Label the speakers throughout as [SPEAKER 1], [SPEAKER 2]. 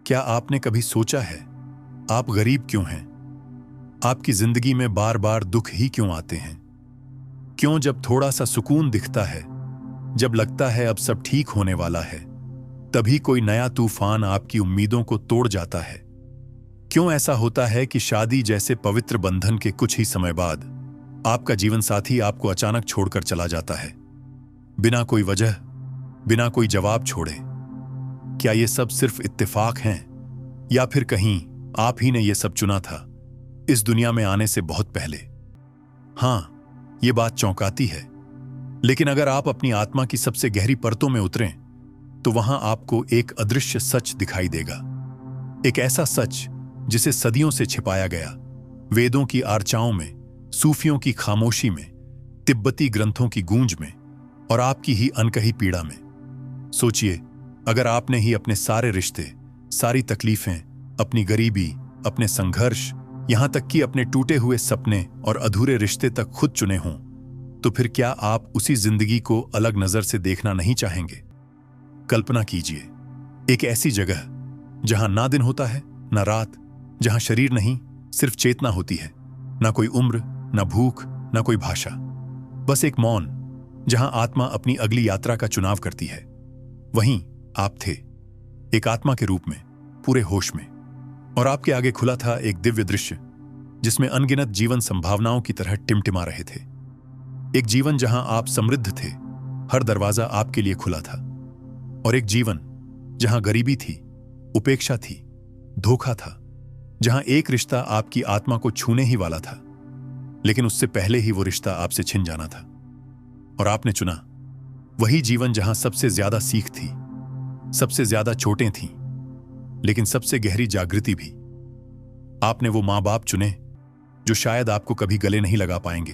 [SPEAKER 1] क्या आपने कभी सोचा है आप गरीब क्यों हैं? आपकी जिंदगी में बार बार दुख ही क्यों आते हैं? क्यों जब थोड़ा सा सुकून दिखता है, जब लगता है अब सब ठीक होने वाला है, तभी कोई नया तूफान आपकी उम्मीदों को तोड़ जाता है? क्यों ऐसा होता है कि शादी जैसे पवित्र बंधन के कुछ ही समय बाद आपका जीवन साथी आपको अचानक छोड़कर चला जाता है, बिना कोई वजह, बिना कोई जवाब छोड़े? क्या ये सब सिर्फ इत्तेफाक हैं, या फिर कहीं आप ही ने यह सब चुना था इस दुनिया में आने से बहुत पहले? हां, यह बात चौंकाती है, लेकिन अगर आप अपनी आत्मा की सबसे गहरी परतों में उतरें तो वहां आपको एक अदृश्य सच दिखाई देगा। एक ऐसा सच जिसे सदियों से छिपाया गया, वेदों की आर्चाओं में, सूफियों की खामोशी में, तिब्बती ग्रंथों की गूंज में और आपकी ही अनकही पीड़ा में। सोचिए, अगर आपने ही अपने सारे रिश्ते, सारी तकलीफें, अपनी गरीबी, अपने संघर्ष, यहां तक कि अपने टूटे हुए सपने और अधूरे रिश्ते तक खुद चुने हों, तो फिर क्या आप उसी जिंदगी को अलग नजर से देखना नहीं चाहेंगे? कल्पना कीजिए, एक ऐसी जगह जहां ना दिन होता है ना रात, जहां शरीर नहीं सिर्फ चेतना होती है, ना कोई उम्र, ना भूख, ना कोई भाषा, बस एक मौन, जहां आत्मा अपनी अगली यात्रा का चुनाव करती है। वहीं आप थे, एक आत्मा के रूप में, पूरे होश में, और आपके आगे खुला था एक दिव्य दृश्य जिसमें अनगिनत जीवन संभावनाओं की तरह टिमटिमा रहे थे। एक जीवन जहां आप समृद्ध थे, हर दरवाजा आपके लिए खुला था, और एक जीवन जहां गरीबी थी, उपेक्षा थी, धोखा था, जहां एक रिश्ता आपकी आत्मा को छूने ही वाला था, लेकिन उससे पहले ही वो रिश्ता आपसे छिन जाना था। और आपने चुना वही जीवन जहां सबसे ज्यादा सीख थी, सबसे ज्यादा चोटें थीं, लेकिन सबसे गहरी जागृति भी। आपने वो मां बाप चुने जो शायद आपको कभी गले नहीं लगा पाएंगे।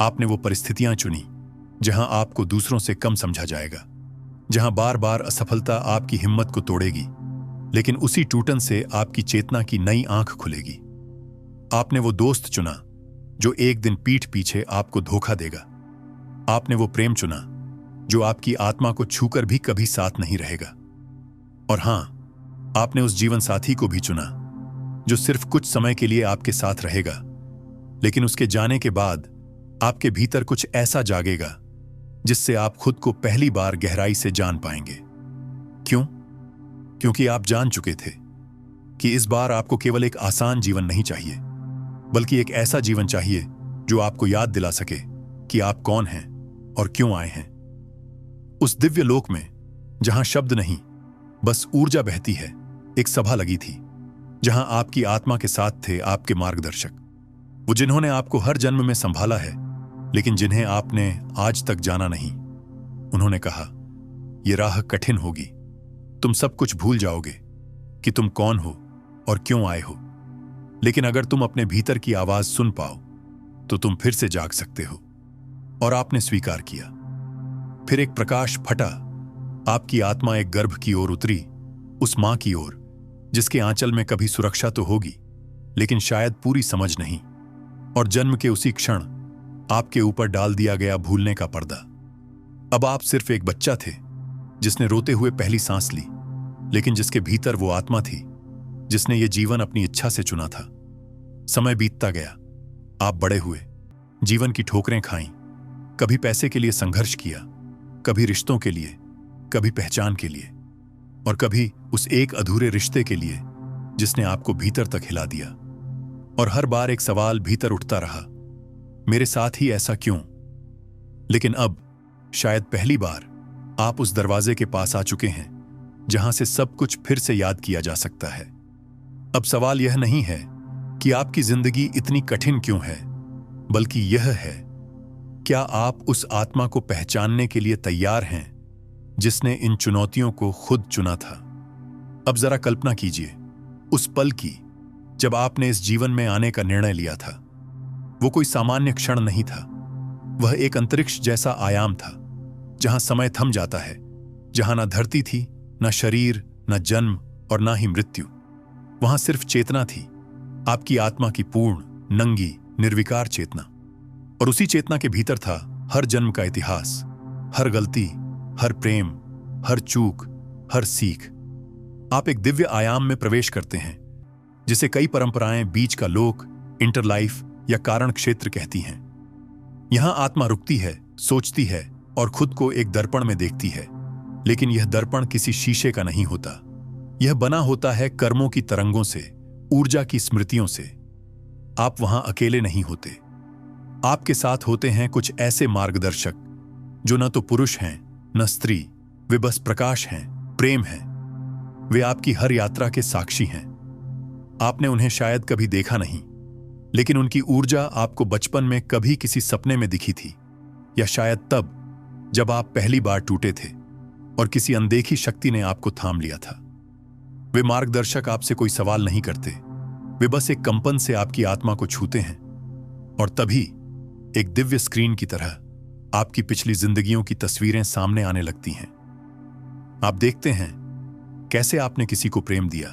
[SPEAKER 1] आपने वो परिस्थितियां चुनी जहां आपको दूसरों से कम समझा जाएगा, जहां बार बार असफलता आपकी हिम्मत को तोड़ेगी, लेकिन उसी टूटन से आपकी चेतना की नई आंख खुलेगी। आपने वो दोस्त चुना जो एक दिन पीठ पीछे आपको धोखा देगा। आपने वो प्रेम चुना जो आपकी आत्मा को छूकर भी कभी साथ नहीं रहेगा। और हां, आपने उस जीवन साथी को भी चुना जो सिर्फ कुछ समय के लिए आपके साथ रहेगा, लेकिन उसके जाने के बाद आपके भीतर कुछ ऐसा जागेगा जिससे आप खुद को पहली बार गहराई से जान पाएंगे। क्यों? क्योंकि आप जान चुके थे कि इस बार आपको केवल एक आसान जीवन नहीं चाहिए, बल्कि एक ऐसा जीवन चाहिए जो आपको याद दिला सके कि आप कौन हैं और क्यों आए हैं। उस दिव्य लोक में जहां शब्द नहीं, बस ऊर्जा बहती है, एक सभा लगी थी जहां आपकी आत्मा के साथ थे आपके मार्गदर्शक, वो जिन्होंने आपको हर जन्म में संभाला है, लेकिन जिन्हें आपने आज तक जाना नहीं। उन्होंने कहा, यह राह कठिन होगी, तुम सब कुछ भूल जाओगे कि तुम कौन हो और क्यों आए हो, लेकिन अगर तुम अपने भीतर की आवाज सुन पाओ तो तुम फिर से जाग सकते हो। और आपने स्वीकार किया। फिर एक प्रकाश फटा, आपकी आत्मा एक गर्भ की ओर उतरी, उस मां की ओर जिसके आंचल में कभी सुरक्षा तो होगी, लेकिन शायद पूरी समझ नहीं। और जन्म के उसी क्षण आपके ऊपर डाल दिया गया भूलने का पर्दा। अब आप सिर्फ एक बच्चा थे जिसने रोते हुए पहली सांस ली, लेकिन जिसके भीतर वो आत्मा थी जिसने ये जीवन अपनी इच्छा से चुना था। समय बीतता गया, आप बड़े हुए, जीवन की ठोकरें खाईं, कभी पैसे के लिए संघर्ष किया, कभी रिश्तों के लिए, कभी पहचान के लिए, और कभी उस एक अधूरे रिश्ते के लिए जिसने आपको भीतर तक हिला दिया। और हर बार एक सवाल भीतर उठता रहा, मेरे साथ ही ऐसा क्यों? लेकिन अब शायद पहली बार आप उस दरवाजे के पास आ चुके हैं जहां से सब कुछ फिर से याद किया जा सकता है। अब सवाल यह नहीं है कि आपकी जिंदगी इतनी कठिन क्यों है, बल्कि यह है, क्या आप उस आत्मा को पहचानने के लिए तैयार हैं जिसने इन चुनौतियों को खुद चुना था? अब जरा कल्पना कीजिए उस पल की जब आपने इस जीवन में आने का निर्णय लिया था। वो कोई सामान्य क्षण नहीं था, वह एक अंतरिक्ष जैसा आयाम था जहां समय थम जाता है, जहां ना धरती थी, ना शरीर, ना जन्म और ना ही मृत्यु। वहां सिर्फ चेतना थी, आपकी आत्मा की पूर्ण, नंगी, निर्विकार चेतना। और उसी चेतना के भीतर था हर जन्म का इतिहास, हर गलती, हर प्रेम, हर चूक, हर सीख। आप एक दिव्य आयाम में प्रवेश करते हैं, जिसे कई परंपराएं बीच का लोक, इंटरलाइफ या कारण क्षेत्र कहती हैं। यहां आत्मा रुकती है, सोचती है और खुद को एक दर्पण में देखती है, लेकिन यह दर्पण किसी शीशे का नहीं होता। यह बना होता है कर्मों की तरंगों से, ऊर्जा की स्मृतियों से। आप वहां अकेले नहीं होते। आपके साथ होते हैं कुछ ऐसे मार्गदर्शक जो न तो पुरुष हैं न स्त्री, वे बस प्रकाश हैं, प्रेम हैं। वे आपकी हर यात्रा के साक्षी हैं। आपने उन्हें शायद कभी देखा नहीं, लेकिन उनकी ऊर्जा आपको बचपन में कभी किसी सपने में दिखी थी, या शायद तब जब आप पहली बार टूटे थे और किसी अनदेखी शक्ति ने आपको थाम लिया था। वे मार्गदर्शक आपसे कोई सवाल नहीं करते, वे बस एक कंपन से आपकी आत्मा को छूते हैं, और तभी एक दिव्य स्क्रीन की तरह आपकी पिछली जिंदगियों की तस्वीरें सामने आने लगती हैं। आप देखते हैं कैसे आपने किसी को प्रेम दिया,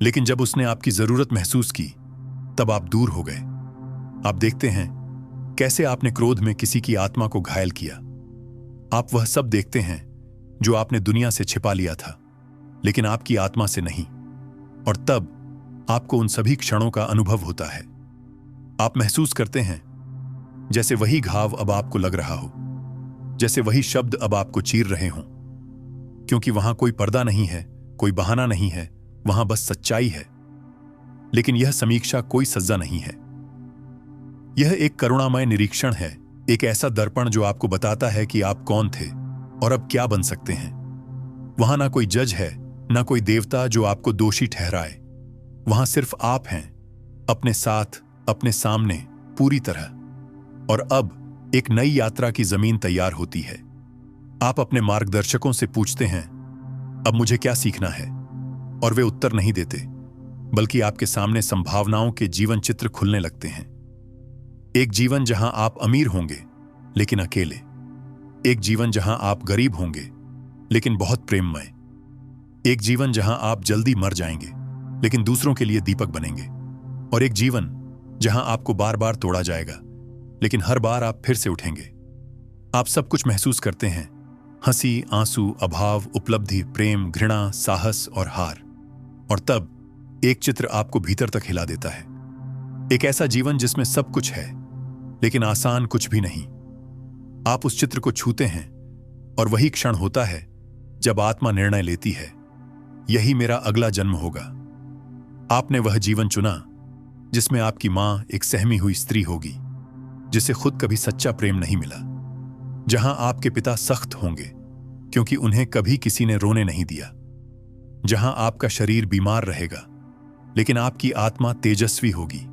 [SPEAKER 1] लेकिन जब उसने आपकी जरूरत महसूस की तब आप दूर हो गए। आप देखते हैं कैसे आपने क्रोध में किसी की आत्मा को घायल किया। आप वह सब देखते हैं जो आपने दुनिया से छिपा लिया था, लेकिन आपकी आत्मा से नहीं। और तब आपको उन सभी क्षणों का अनुभव होता है। आप महसूस करते हैं जैसे वही घाव अब आपको लग रहा हो, जैसे वही शब्द अब आपको चीर रहे हों, क्योंकि वहां कोई पर्दा नहीं है, कोई बहाना नहीं है, वहां बस सच्चाई है। लेकिन यह समीक्षा कोई सज्जा नहीं है। यह एक करुणामय निरीक्षण है, एक ऐसा दर्पण जो आपको बताता है कि आप कौन थे और अब क्या बन सकते हैं। वहां ना कोई जज है, ना कोई देवता जो आपको दोषी ठहराए। वहां सिर्फ आप हैं, अपने साथ, अपने सामने, पूरी तरह। और अब एक नई यात्रा की जमीन तैयार होती है। आप अपने मार्गदर्शकों से पूछते हैं, अब मुझे क्या सीखना है? और वे उत्तर नहीं देते, बल्कि आपके सामने संभावनाओं के जीवन चित्र खुलने लगते हैं। एक जीवन जहां आप अमीर होंगे लेकिन अकेले, एक जीवन जहां आप गरीब होंगे लेकिन बहुत प्रेममय, एक जीवन जहां आप जल्दी मर जाएंगे लेकिन दूसरों के लिए दीपक बनेंगे, और एक जीवन जहां आपको बार बार तोड़ा जाएगा लेकिन हर बार आप फिर से उठेंगे। आप सब कुछ महसूस करते हैं, हंसी, आंसू, अभाव, उपलब्धि, प्रेम, घृणा, साहस और हार। और तब एक चित्र आपको भीतर तक हिला देता है। एक ऐसा जीवन जिसमें सब कुछ है लेकिन आसान कुछ भी नहीं। आप उस चित्र को छूते हैं और वही क्षण होता है जब आत्मा निर्णय लेती है, यही मेरा अगला जन्म होगा। आपने वह जीवन चुना जिसमें आपकी मां एक सहमी हुई स्त्री होगी, जिसे खुद कभी सच्चा प्रेम नहीं मिला। जहां आपके पिता सख्त होंगे क्योंकि उन्हें कभी किसी ने रोने नहीं दिया। जहां आपका शरीर बीमार रहेगा लेकिन आपकी आत्मा तेजस्वी होगी।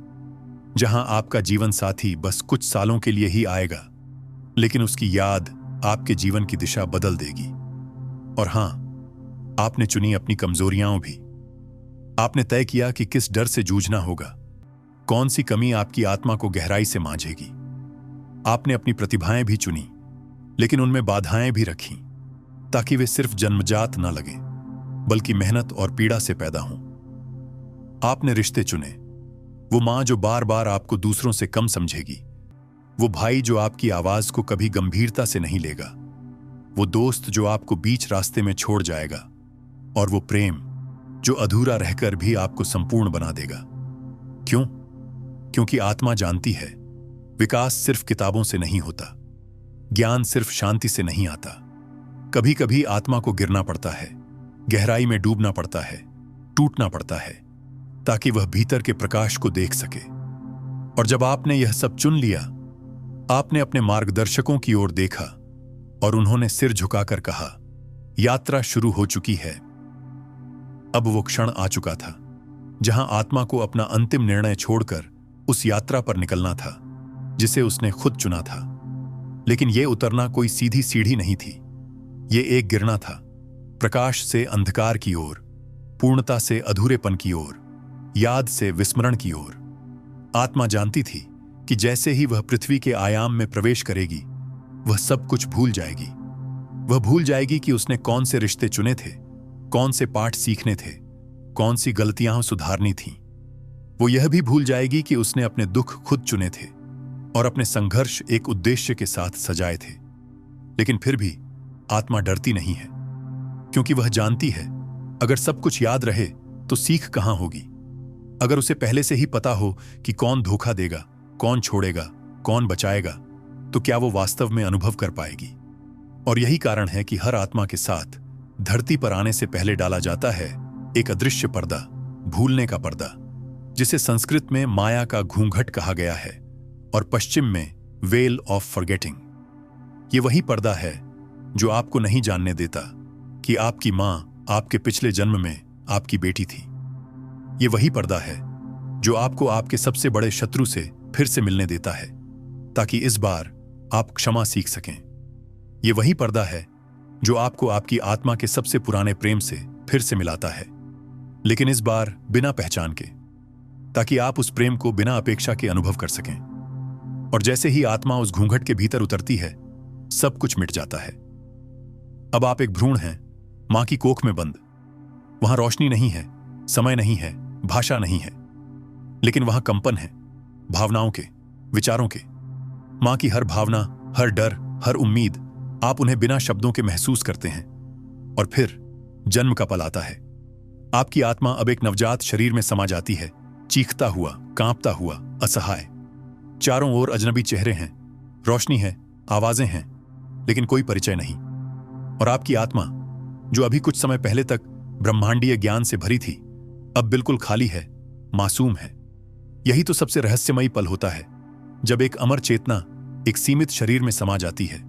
[SPEAKER 1] जहां आपका जीवन साथी बस कुछ सालों के लिए ही आएगा, लेकिन उसकी याद आपके जीवन की दिशा बदल देगी। और हां, आपने चुनी अपनी कमजोरियां भी। आपने तय किया कि किस डर से जूझना होगा, कौन सी कमी आपकी आत्मा को गहराई से मांझेगी। आपने अपनी प्रतिभाएं भी चुनी, लेकिन उनमें बाधाएं भी रखीं, ताकि वे सिर्फ जन्मजात न लगें, बल्कि मेहनत और पीड़ा से पैदा हों। आपने रिश्ते चुने, वो मां जो बार बार आपको दूसरों से कम समझेगी, वो भाई जो आपकी आवाज को कभी गंभीरता से नहीं लेगा, वो दोस्त जो आपको बीच रास्ते में छोड़ जाएगा, और वो प्रेम जो अधूरा रहकर भी आपको संपूर्ण बना देगा। क्यों? क्योंकि आत्मा जानती है, विकास सिर्फ किताबों से नहीं होता, ज्ञान सिर्फ शांति से नहीं आता। कभी कभी आत्मा को गिरना पड़ता है, गहराई में डूबना पड़ता है, टूटना पड़ता है, ताकि वह भीतर के प्रकाश को देख सके। और जब आपने यह सब चुन लिया, आपने अपने मार्गदर्शकों की ओर देखा और उन्होंने सिर झुकाकर कहा, यात्रा शुरू हो चुकी है। अब वो क्षण आ चुका था जहां आत्मा को अपना अंतिम निर्णय छोड़कर उस यात्रा पर निकलना था जिसे उसने खुद चुना था। लेकिन यह उतरना कोई सीधी सीढ़ी नहीं थी, यह एक गिरना था, प्रकाश से अंधकार की ओर, पूर्णता से अधूरेपन की ओर, याद से विस्मरण की ओर। आत्मा जानती थी कि जैसे ही वह पृथ्वी के आयाम में प्रवेश करेगी, वह सब कुछ भूल जाएगी। वह भूल जाएगी कि उसने कौन से रिश्ते चुने थे, कौन से पाठ सीखने थे, कौन सी गलतियां सुधारनी थीं। वो यह भी भूल जाएगी कि उसने अपने दुख खुद चुने थे और अपने संघर्ष एक उद्देश्य के साथ सजाए थे। लेकिन फिर भी आत्मा डरती नहीं है, क्योंकि वह जानती है अगर सब कुछ याद रहे तो सीख कहां होगी? अगर उसे पहले से ही पता हो कि कौन धोखा देगा, कौन छोड़ेगा, कौन बचाएगा, तो क्या वो वास्तव में अनुभव कर पाएगी? और यही कारण है कि हर आत्मा के साथ धरती पर आने से पहले डाला जाता है एक अदृश्य पर्दा, भूलने का पर्दा, जिसे संस्कृत में माया का घूंघट कहा गया है और पश्चिम में वेल ऑफ फॉरगेटिंग। ये वही पर्दा है जो आपको नहीं जानने देता कि आपकी मां आपके पिछले जन्म में आपकी बेटी थी। ये वही पर्दा है जो आपको आपके सबसे बड़े शत्रु से फिर से मिलने देता है ताकि इस बार आप क्षमा सीख सकें। ये वही पर्दा है जो आपको आपकी आत्मा के सबसे पुराने प्रेम से फिर से मिलाता है, लेकिन इस बार बिना पहचान के, ताकि आप उस प्रेम को बिना अपेक्षा के अनुभव कर सकें। और जैसे ही आत्मा उस घूंघट के भीतर उतरती है, सब कुछ मिट जाता है। अब आप एक भ्रूण हैं, मां की कोख में बंद। वहां रोशनी नहीं है, समय नहीं है, भाषा नहीं है, लेकिन वहां कंपन है, भावनाओं के, विचारों के। मां की हर भावना, हर डर, हर उम्मीद, आप उन्हें बिना शब्दों के महसूस करते हैं। और फिर जन्म का पल आता है। आपकी आत्मा अब एक नवजात शरीर में समा जाती है, चीखता हुआ, कांपता हुआ, असहाय। चारों ओर अजनबी चेहरे हैं, रोशनी है, आवाजें हैं, लेकिन कोई परिचय नहीं। और आपकी आत्मा, जो अभी कुछ समय पहले तक ब्रह्मांडीय ज्ञान से भरी थी, अब बिल्कुल खाली है, मासूम है। यही तो सबसे रहस्यमयी पल होता है, जब एक अमर चेतना एक सीमित शरीर में समा जाती है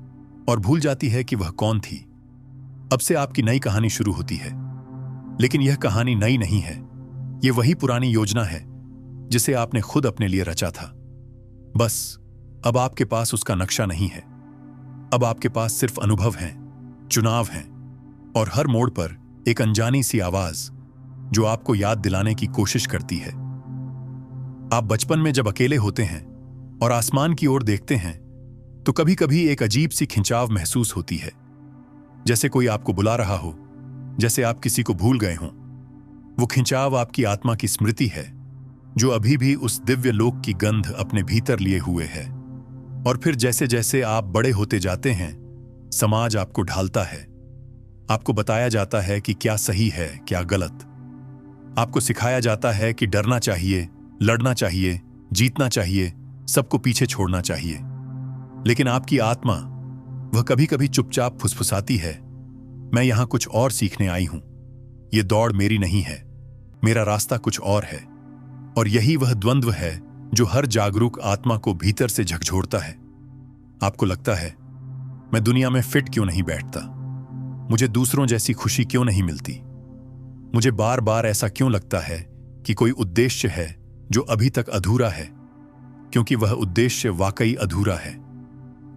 [SPEAKER 1] और भूल जाती है कि वह कौन थी। अब से आपकी नई कहानी शुरू होती है, लेकिन यह कहानी नई नहीं है। यह वही पुरानी योजना है जिसे आपने खुद अपने लिए रचा था। बस अब आपके पास उसका नक्शा नहीं है। अब आपके पास सिर्फ अनुभव हैं, चुनाव हैं, और हर मोड़ पर एक अनजानी सी आवाज जो आपको याद दिलाने की कोशिश करती है। आप बचपन में जब अकेले होते हैं और आसमान की ओर देखते हैं, तो कभी कभी एक अजीब सी खिंचाव महसूस होती है, जैसे कोई आपको बुला रहा हो, जैसे आप किसी को भूल गए हों। वो खिंचाव आपकी आत्मा की स्मृति है, जो अभी भी उस दिव्य लोक की गंध अपने भीतर लिए हुए है। और फिर जैसे जैसे आप बड़े होते जाते हैं, समाज आपको ढालता है। आपको बताया जाता है कि क्या सही है, क्या गलत। आपको सिखाया जाता है कि डरना चाहिए, लड़ना चाहिए, जीतना चाहिए, सबको पीछे छोड़ना चाहिए। लेकिन आपकी आत्मा, वह कभी कभी चुपचाप फुसफुसाती है, मैं यहां कुछ और सीखने आई हूं। यह दौड़ मेरी नहीं है, मेरा रास्ता कुछ और है। और यही वह द्वंद्व है जो हर जागरूक आत्मा को भीतर से झकझोरता है। आपको लगता है, मैं दुनिया में फिट क्यों नहीं बैठता? मुझे दूसरों जैसी खुशी क्यों नहीं मिलती? मुझे बार बार ऐसा क्यों लगता है कि कोई उद्देश्य है जो अभी तक अधूरा है, क्योंकि वह उद्देश्य वाकई अधूरा है।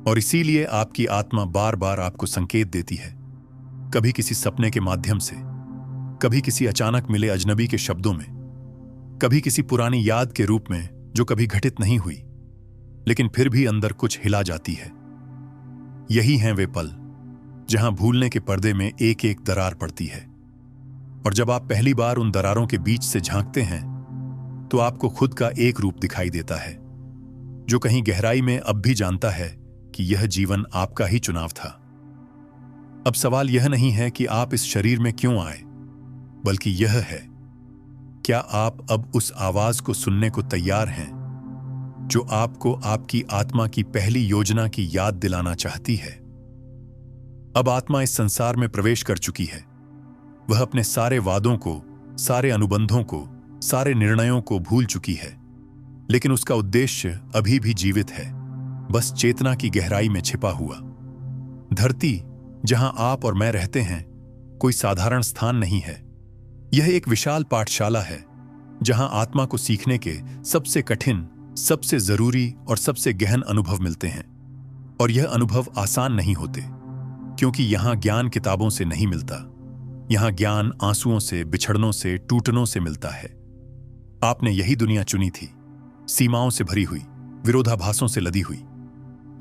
[SPEAKER 1] और इसीलिए आपकी आत्मा बार बार आपको संकेत देती है, कभी किसी सपने के माध्यम से, कभी किसी अचानक मिले अजनबी के शब्दों में, कभी किसी पुरानी याद के रूप में जो कभी घटित नहीं हुई, लेकिन फिर भी अंदर कुछ हिला जाती है। यही हैं वे पल जहां भूलने के पर्दे में एक एक दरार पड़ती है। और जब आप पहली बार उन दरारों के बीच से झांकते हैं, तो आपको खुद का एक रूप दिखाई देता है, जो कहीं गहराई में अब भी जानता है कि यह जीवन आपका ही चुनाव था। अब सवाल यह नहीं है कि आप इस शरीर में क्यों आए, बल्कि यह है, क्या आप अब उस आवाज को सुनने को तैयार हैं जो आपको आपकी आत्मा की पहली योजना की याद दिलाना चाहती है? अब आत्मा इस संसार में प्रवेश कर चुकी है। वह अपने सारे वादों को, सारे अनुबंधों को, सारे निर्णयों को भूल चुकी है, लेकिन उसका उद्देश्य अभी भी जीवित है, बस चेतना की गहराई में छिपा हुआ। धरती जहां आप और मैं रहते हैं, कोई साधारण स्थान नहीं है। यह एक विशाल पाठशाला है, जहां आत्मा को सीखने के सबसे कठिन, सबसे जरूरी और सबसे गहन अनुभव मिलते हैं। और यह अनुभव आसान नहीं होते, क्योंकि यहां ज्ञान किताबों से नहीं मिलता। यहां ज्ञान आंसुओं से, बिछड़नों से, टूटनों से मिलता है। आपने यही दुनिया चुनी थी, सीमाओं से भरी हुई, विरोधाभासों से लदी हुई।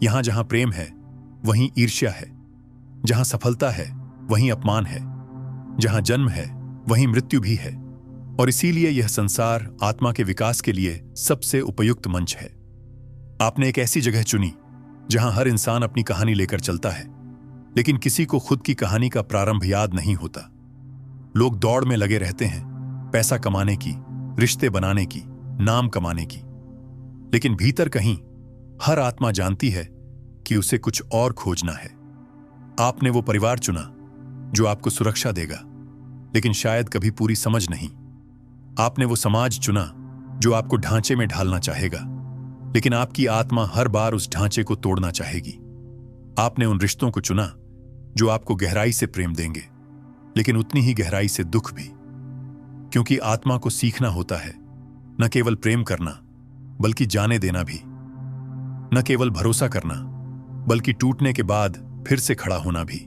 [SPEAKER 1] यहां जहां प्रेम है, वहीं ईर्ष्या है। जहां सफलता है, वहीं अपमान है। जहां जन्म है, वहीं मृत्यु भी है। और इसीलिए यह संसार आत्मा के विकास के लिए सबसे उपयुक्त मंच है। आपने एक ऐसी जगह चुनी जहां हर इंसान अपनी कहानी लेकर चलता है, लेकिन किसी को खुद की कहानी का प्रारंभ याद नहीं होता। लोग दौड़ में लगे रहते हैं, पैसा कमाने की, रिश्ते बनाने की, नाम कमाने की। लेकिन भीतर कहीं हर आत्मा जानती है कि उसे कुछ और खोजना है। आपने वो परिवार चुना जो आपको सुरक्षा देगा, लेकिन शायद कभी पूरी समझ नहीं। आपने वो समाज चुना जो आपको ढांचे में ढालना चाहेगा, लेकिन आपकी आत्मा हर बार उस ढांचे को तोड़ना चाहेगी। आपने उन रिश्तों को चुना जो आपको गहराई से प्रेम देंगे, लेकिन उतनी ही गहराई से दुख भी। क्योंकि आत्मा को सीखना होता है न केवल प्रेम करना, बल्कि जाने देना भी। न केवल भरोसा करना, बल्कि टूटने के बाद फिर से खड़ा होना भी।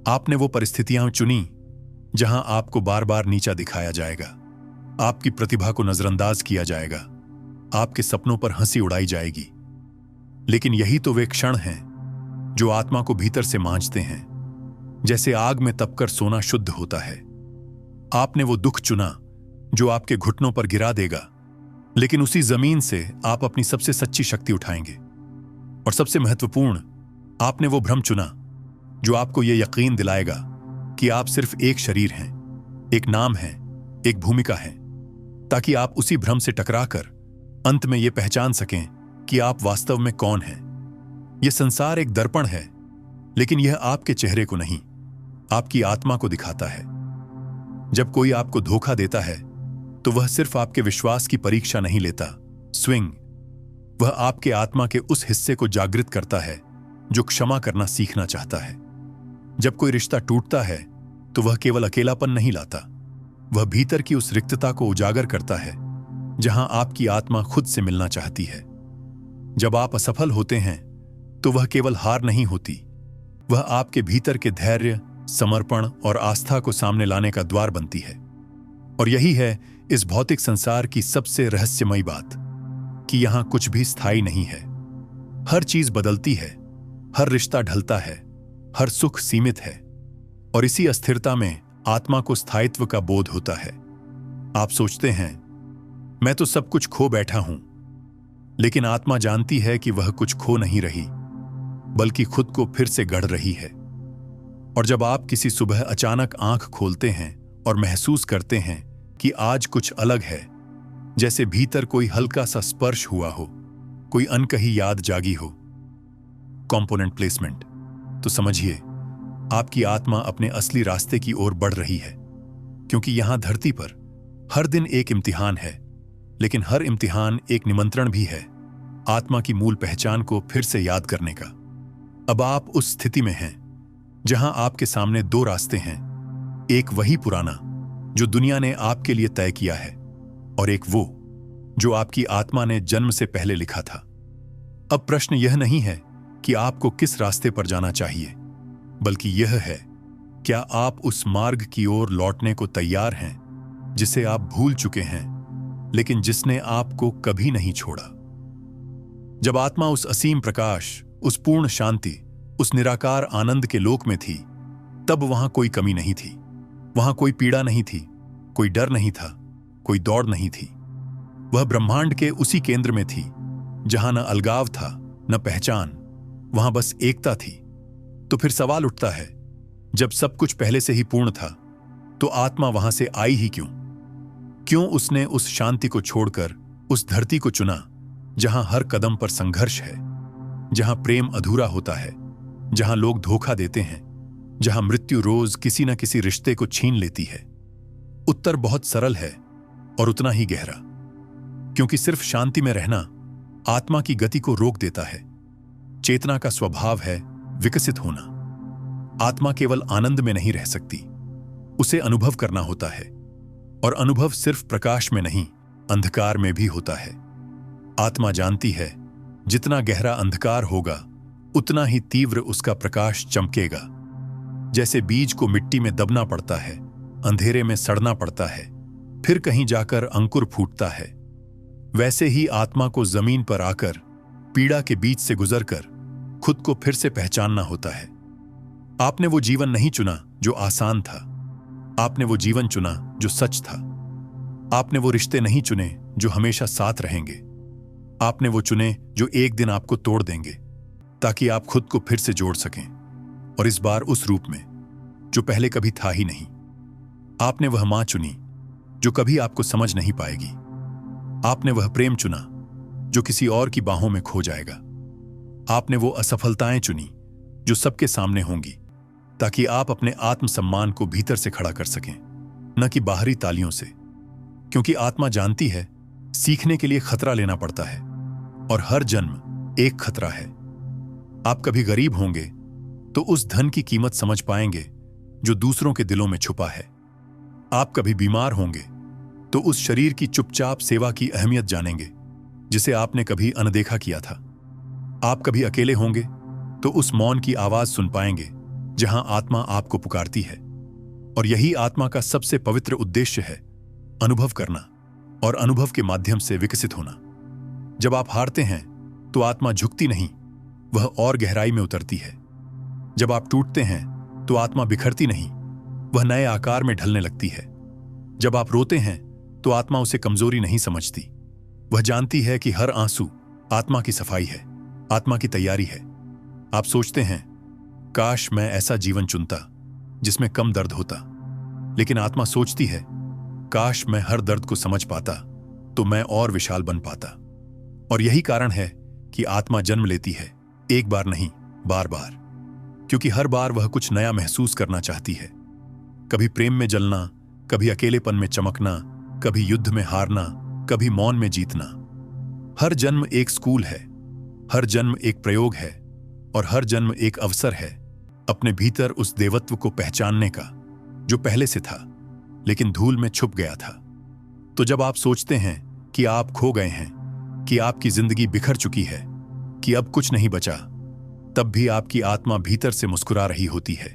[SPEAKER 1] आपने वो परिस्थितियां चुनी जहां आपको बार बार नीचा दिखाया जाएगा, आपकी प्रतिभा को नजरअंदाज किया जाएगा, आपके सपनों पर हंसी उड़ाई जाएगी। लेकिन यही तो वे क्षण हैं जो आत्मा को भीतर से मांझते हैं, जैसे आग में तपकर सोना शुद्ध होता है। आपने वो दुख चुना जो आपके घुटनों पर गिरा देगा, लेकिन उसी जमीन से आप अपनी सबसे सच्ची शक्ति उठाएंगे। और सबसे महत्वपूर्ण, आपने वो भ्रम चुना जो आपको यह यकीन दिलाएगा कि आप सिर्फ एक शरीर हैं, एक नाम है, एक भूमिका है, ताकि आप उसी भ्रम से टकराकर अंत में यह पहचान सकें कि आप वास्तव में कौन हैं। यह संसार एक दर्पण है, लेकिन यह आपके चेहरे को नहीं, आपकी आत्मा को दिखाता है। जब कोई आपको धोखा देता है तो वह सिर्फ आपके विश्वास की परीक्षा नहीं लेता, स्विंग, वह आपके आत्मा के उस हिस्से को जागृत करता है जो क्षमा करना सीखना चाहता है। जब कोई रिश्ता टूटता है तो वह केवल अकेलापन नहीं लाता, वह भीतर की उस रिक्तता को उजागर करता है जहां आपकी आत्मा खुद से मिलना चाहती है। जब आप असफल होते हैं तो वह केवल हार नहीं होती, वह आपके भीतर के धैर्य, समर्पण और आस्था को सामने लाने का द्वार बनती है। और यही है इस भौतिक संसार की सबसे रहस्यमयी बात, कि यहां कुछ भी स्थायी नहीं है। हर चीज बदलती है, हर रिश्ता ढलता है, हर सुख सीमित है, और इसी अस्थिरता में आत्मा को स्थायित्व का बोध होता है। आप सोचते हैं, मैं तो सब कुछ खो बैठा हूं, लेकिन आत्मा जानती है कि वह कुछ खो नहीं रही, बल्कि खुद को फिर से गढ़ रही है। और जब आप किसी सुबह अचानक आंख खोलते हैं और महसूस करते हैं कि आज कुछ अलग है, जैसे भीतर कोई हल्का सा स्पर्श हुआ हो, कोई अनकही याद जागी हो, कंपोनेंट प्लेसमेंट, तो समझिए आपकी आत्मा अपने असली रास्ते की ओर बढ़ रही है। क्योंकि यहां धरती पर हर दिन एक इम्तिहान है, लेकिन हर इम्तिहान एक निमंत्रण भी है आत्मा की मूल पहचान को फिर से याद करने का। अब आप उस स्थिति में हैं जहां आपके सामने दो रास्ते हैं, एक वही पुराना जो दुनिया ने आपके लिए तय किया है, और एक वो जो आपकी आत्मा ने जन्म से पहले लिखा था। अब प्रश्न यह नहीं है कि आपको किस रास्ते पर जाना चाहिए, बल्कि यह है, क्या आप उस मार्ग की ओर लौटने को तैयार हैं जिसे आप भूल चुके हैं, लेकिन जिसने आपको कभी नहीं छोड़ा। जब आत्मा उस असीम प्रकाश, उस पूर्ण शांति, उस निराकार आनंद के लोक में थी, तब वहां कोई कमी नहीं थी, वहां कोई पीड़ा नहीं थी, कोई डर नहीं था, कोई दौड़ नहीं थी। वह ब्रह्मांड के उसी केंद्र में थी जहां न अलगाव था, न पहचान, वहां बस एकता थी। तो फिर सवाल उठता है, जब सब कुछ पहले से ही पूर्ण था, तो आत्मा वहां से आई ही क्यों? क्यों उसने उस शांति को छोड़कर उस धरती को चुना जहां हर कदम पर संघर्ष है, जहां प्रेम अधूरा होता है, जहां लोग धोखा देते हैं, जहां मृत्यु रोज किसी न किसी रिश्ते को छीन लेती है? उत्तर बहुत सरल है और उतना ही गहरा, क्योंकि सिर्फ शांति में रहना आत्मा की गति को रोक देता है। चेतना का स्वभाव है विकसित होना। आत्मा केवल आनंद में नहीं रह सकती, उसे अनुभव करना होता है, और अनुभव सिर्फ प्रकाश में नहीं, अंधकार में भी होता है। आत्मा जानती है, जितना गहरा अंधकार होगा उतना ही तीव्र उसका प्रकाश चमकेगा। जैसे बीज को मिट्टी में दबना पड़ता है, अंधेरे में सड़ना पड़ता है, फिर कहीं जाकर अंकुर फूटता है, वैसे ही आत्मा को जमीन पर आकर पीड़ा के बीच से गुजरकर खुद को फिर से पहचानना होता है। आपने वो जीवन नहीं चुना जो आसान था, आपने वो जीवन चुना जो सच था। आपने वो रिश्ते नहीं चुने जो हमेशा साथ रहेंगे, आपने वो चुने जो एक दिन आपको तोड़ देंगे, ताकि आप खुद को फिर से जोड़ सकें, और इस बार उस रूप में जो पहले कभी था ही नहीं। आपने वह मां चुनी जो कभी आपको समझ नहीं पाएगी। आपने वह प्रेम चुना जो किसी और की बाहों में खो जाएगा। आपने वो असफलताएं चुनी जो सबके सामने होंगी, ताकि आप अपने आत्मसम्मान को भीतर से खड़ा कर सकें, न कि बाहरी तालियों से। क्योंकि आत्मा जानती है सीखने के लिए खतरा लेना पड़ता है, और हर जन्म एक खतरा है। आप कभी गरीब होंगे तो उस धन की कीमत समझ पाएंगे जो दूसरों के दिलों में छुपा है। आप कभी बीमार होंगे तो उस शरीर की चुपचाप सेवा की अहमियत जानेंगे जिसे आपने कभी अनदेखा किया था। आप कभी अकेले होंगे तो उस मौन की आवाज सुन पाएंगे जहां आत्मा आपको पुकारती है। और यही आत्मा का सबसे पवित्र उद्देश्य है, अनुभव करना और अनुभव के माध्यम से विकसित होना। जब आप हारते हैं तो आत्मा झुकती नहीं, वह और गहराई में उतरती है। जब आप टूटते हैं तो आत्मा बिखरती नहीं, वह नए आकार में ढलने लगती है। जब आप रोते हैं तो आत्मा उसे कमजोरी नहीं समझती, वह जानती है कि हर आंसू आत्मा की सफाई है, आत्मा की तैयारी है। आप सोचते हैं, काश मैं ऐसा जीवन चुनता जिसमें कम दर्द होता। लेकिन आत्मा सोचती है, काश मैं हर दर्द को समझ पाता तो मैं और विशाल बन पाता। और यही कारण है कि आत्मा जन्म लेती है, एक बार नहीं, बार बार। क्योंकि हर बार वह कुछ नया महसूस करना चाहती है। कभी प्रेम में जलना, कभी अकेलेपन में चमकना, कभी युद्ध में हारना, कभी मौन में जीतना। हर जन्म एक स्कूल है, हर जन्म एक प्रयोग है, और हर जन्म एक अवसर है अपने भीतर उस देवत्व को पहचानने का जो पहले से था लेकिन धूल में छुप गया था। तो जब आप सोचते हैं कि आप खो गए हैं, कि आपकी जिंदगी बिखर चुकी है, कि अब कुछ नहीं बचा, तब भी आपकी आत्मा भीतर से मुस्कुरा रही होती है,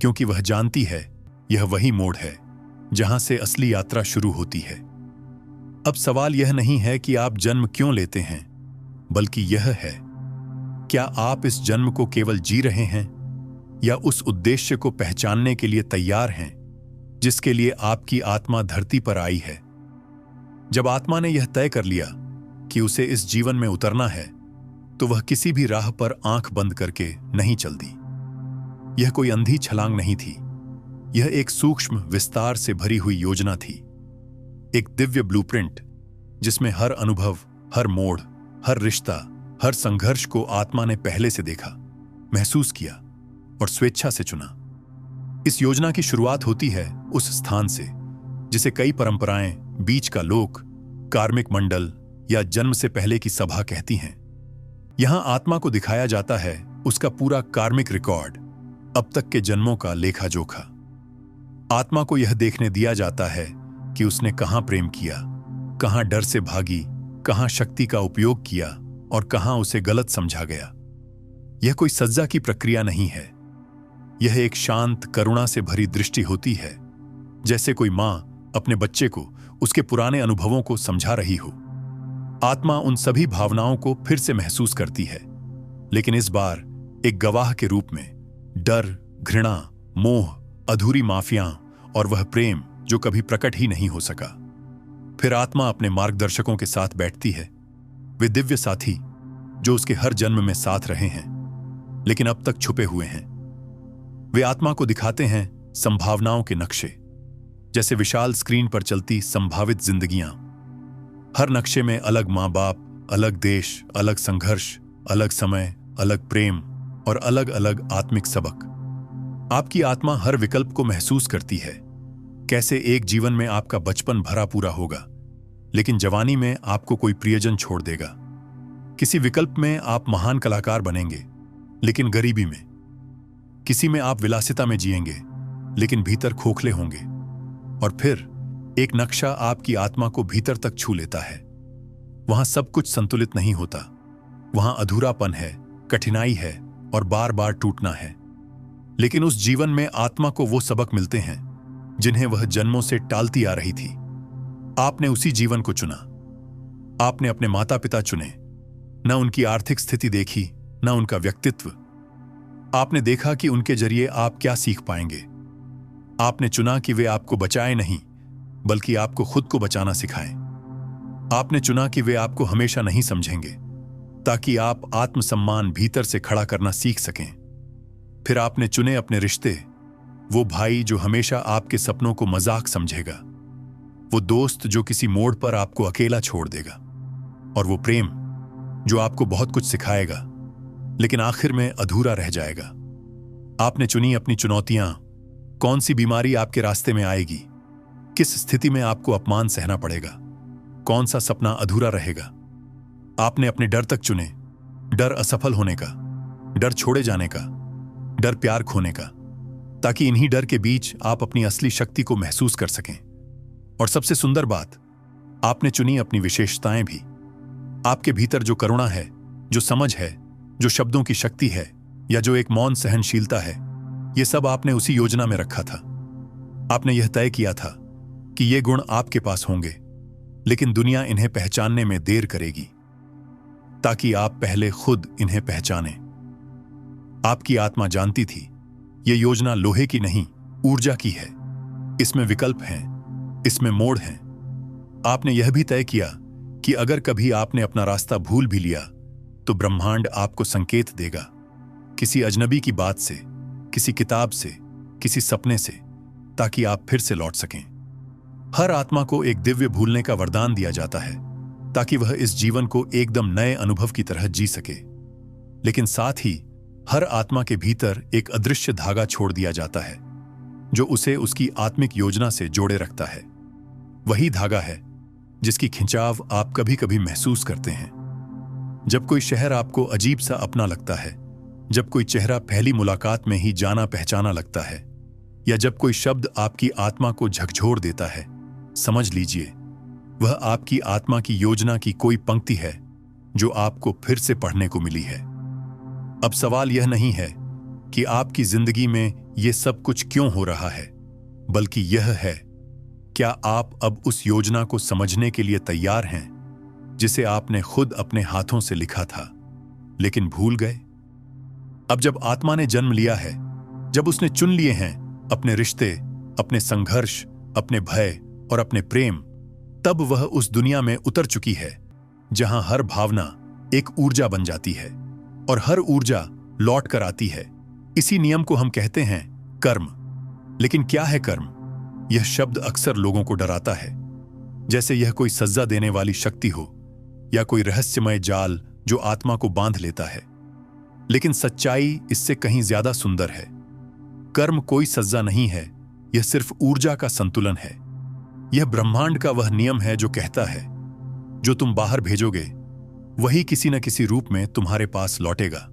[SPEAKER 1] क्योंकि वह जानती है यह वही मोड़ है जहां से असली यात्रा शुरू होती है। अब सवाल यह नहीं है कि आप जन्म क्यों लेते हैं, बल्कि यह है, क्या आप इस जन्म को केवल जी रहे हैं या उस उद्देश्य को पहचानने के लिए तैयार हैं जिसके लिए आपकी आत्मा धरती पर आई है। जब आत्मा ने यह तय कर लिया कि उसे इस जीवन में उतरना है, तो वह किसी भी राह पर आंख बंद करके नहीं चलती। यह कोई अंधी छलांग नहीं थी, यह एक सूक्ष्म विस्तार से भरी हुई योजना थी, एक दिव्य ब्लूप्रिंट जिसमें हर अनुभव, हर मोड़, हर रिश्ता, हर संघर्ष को आत्मा ने पहले से देखा, महसूस किया और स्वेच्छा से चुना। इस योजना की शुरुआत होती है उस स्थान से जिसे कई परंपराएं बीच का लोक, कार्मिक मंडल या जन्म से पहले की सभा कहती हैं। यहां आत्मा को दिखाया जाता है उसका पूरा कार्मिक रिकॉर्ड, अब तक के जन्मों का लेखा जोखा। आत्मा को यह देखने दिया जाता है कि उसने कहां प्रेम किया, कहां डर से भागी, कहां शक्ति का उपयोग किया और कहां उसे गलत समझा गया। यह कोई सज्जा की प्रक्रिया नहीं है, यह एक शांत करुणा से भरी दृष्टि होती है, जैसे कोई मां अपने बच्चे को उसके पुराने अनुभवों को समझा रही हो। आत्मा उन सभी भावनाओं को फिर से महसूस करती है, लेकिन इस बार एक गवाह के रूप में। डर, घृणा, मोह, अधूरी माफियां और वह प्रेम जो कभी प्रकट ही नहीं हो सका। फिर आत्मा अपने मार्गदर्शकों के साथ बैठती है, वे दिव्य साथी जो उसके हर जन्म में साथ रहे हैं लेकिन अब तक छुपे हुए हैं। वे आत्मा को दिखाते हैं संभावनाओं के नक्शे, जैसे विशाल स्क्रीन पर चलती संभावित जिंदगियां। हर नक्शे में अलग मां बाप, अलग देश, अलग संघर्ष, अलग समय, अलग प्रेम और अलग अलग आत्मिक सबक। आपकी आत्मा हर विकल्प को महसूस करती है, कैसे एक जीवन में आपका बचपन भरा पूरा होगा लेकिन जवानी में आपको कोई प्रियजन छोड़ देगा। किसी विकल्प में आप महान कलाकार बनेंगे लेकिन गरीबी में। किसी में आप विलासिता में जिएंगे लेकिन भीतर खोखले होंगे। और फिर एक नक्शा आपकी आत्मा को भीतर तक छू लेता है। वहां सब कुछ संतुलित नहीं होता, वहां अधूरापन है, कठिनाई है और बार बार टूटना है। लेकिन उस जीवन में आत्मा को वो सबक मिलते हैं जिन्हें वह जन्मों से टालती आ रही थी। आपने उसी जीवन को चुना। आपने अपने माता पिता चुने, न उनकी आर्थिक स्थिति देखी, न उनका व्यक्तित्व। आपने देखा कि उनके जरिए आप क्या सीख पाएंगे। आपने चुना कि वे आपको बचाएं नहीं, बल्कि आपको खुद को बचाना सिखाएं। आपने चुना कि वे आपको हमेशा नहीं समझेंगे, ताकि आप आत्मसम्मान भीतर से खड़ा करना सीख सकें। फिर आपने चुने अपने रिश्ते, वो भाई जो हमेशा आपके सपनों को मजाक समझेगा, वो दोस्त जो किसी मोड़ पर आपको अकेला छोड़ देगा, और वो प्रेम जो आपको बहुत कुछ सिखाएगा लेकिन आखिर में अधूरा रह जाएगा। आपने चुनी अपनी चुनौतियां, कौन सी बीमारी आपके रास्ते में आएगी, किस स्थिति में आपको अपमान सहना पड़ेगा, कौन सा सपना अधूरा रहेगा। आपने अपने डर तक चुने, डर असफल होने का, डर छोड़े जाने का, डर प्यार खोने का, ताकि इन्हीं डर के बीच आप अपनी असली शक्ति को महसूस कर सकें। और सबसे सुंदर बात, आपने चुनी अपनी विशेषताएं भी। आपके भीतर जो करुणा है, जो समझ है, जो शब्दों की शक्ति है, या जो एक मौन सहनशीलता है, ये सब आपने उसी योजना में रखा था। आपने यह तय किया था कि ये गुण आपके पास होंगे, लेकिन दुनिया इन्हें पहचानने में देर करेगी, ताकि आप पहले खुद इन्हें पहचानें। आपकी आत्मा जानती थी ये योजना लोहे की नहीं, ऊर्जा की है। इसमें विकल्प हैं, इसमें मोड़ हैं। आपने यह भी तय किया कि अगर कभी आपने अपना रास्ता भूल भी लिया तो ब्रह्मांड आपको संकेत देगा, किसी अजनबी की बात से, किसी किताब से, किसी सपने से, ताकि आप फिर से लौट सकें। हर आत्मा को एक दिव्य भूलने का वरदान दिया जाता है, ताकि वह इस जीवन को एकदम नए अनुभव की तरह जी सके। लेकिन साथ ही हर आत्मा के भीतर एक अदृश्य धागा छोड़ दिया जाता है, जो उसे उसकी आत्मिक योजना से जोड़े रखता है। वही धागा है जिसकी खिंचाव आप कभी कभी महसूस करते हैं। जब कोई शहर आपको अजीब सा अपना लगता है, जब कोई चेहरा पहली मुलाकात में ही जाना पहचाना लगता है, या जब कोई शब्द आपकी आत्मा को झकझोर देता है, समझ लीजिए वह आपकी आत्मा की योजना की कोई पंक्ति है जो आपको फिर से पढ़ने को मिली है। अब सवाल यह नहीं है कि आपकी जिंदगी में यह सब कुछ क्यों हो रहा है, बल्कि यह है, क्या आप अब उस योजना को समझने के लिए तैयार हैं जिसे आपने खुद अपने हाथों से लिखा था लेकिन भूल गए? अब जब आत्मा ने जन्म लिया है, जब उसने चुन लिए हैं अपने रिश्ते, अपने संघर्ष, अपने भय और अपने प्रेम, तब वह उस दुनिया में उतर चुकी है जहां हर भावना एक ऊर्जा बन जाती है और हर ऊर्जा लौट कर आती है। इसी नियम को हम कहते हैं कर्म। लेकिन क्या है कर्म? यह शब्द अक्सर लोगों को डराता है, जैसे यह कोई सज्जा देने वाली शक्ति हो या कोई रहस्यमय जाल जो आत्मा को बांध लेता है। लेकिन सच्चाई इससे कहीं ज्यादा सुंदर है। कर्म कोई सज्जा नहीं है, यह सिर्फ ऊर्जा का संतुलन है। यह ब्रह्मांड का वह नियम है जो कहता है जो तुम बाहर भेजोगे वही किसी न किसी रूप में तुम्हारे पास लौटेगा।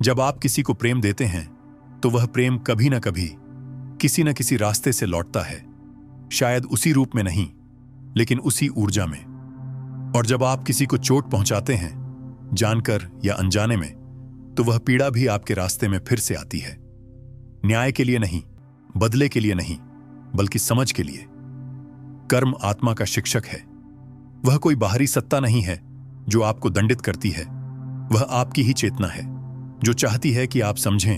[SPEAKER 1] जब आप किसी को प्रेम देते हैं तो वह प्रेम कभी न कभी किसी न किसी रास्ते से लौटता है, शायद उसी रूप में नहीं लेकिन उसी ऊर्जा में। और जब आप किसी को चोट पहुंचाते हैं, जानकर या अनजाने में, तो वह पीड़ा भी आपके रास्ते में फिर से आती है। न्याय के लिए नहीं, बदले के लिए नहीं, बल्कि समझ के लिए। कर्म आत्मा का शिक्षक है। वह कोई बाहरी सत्ता नहीं है जो आपको दंडित करती है। वह आपकी ही चेतना है जो चाहती है कि आप समझें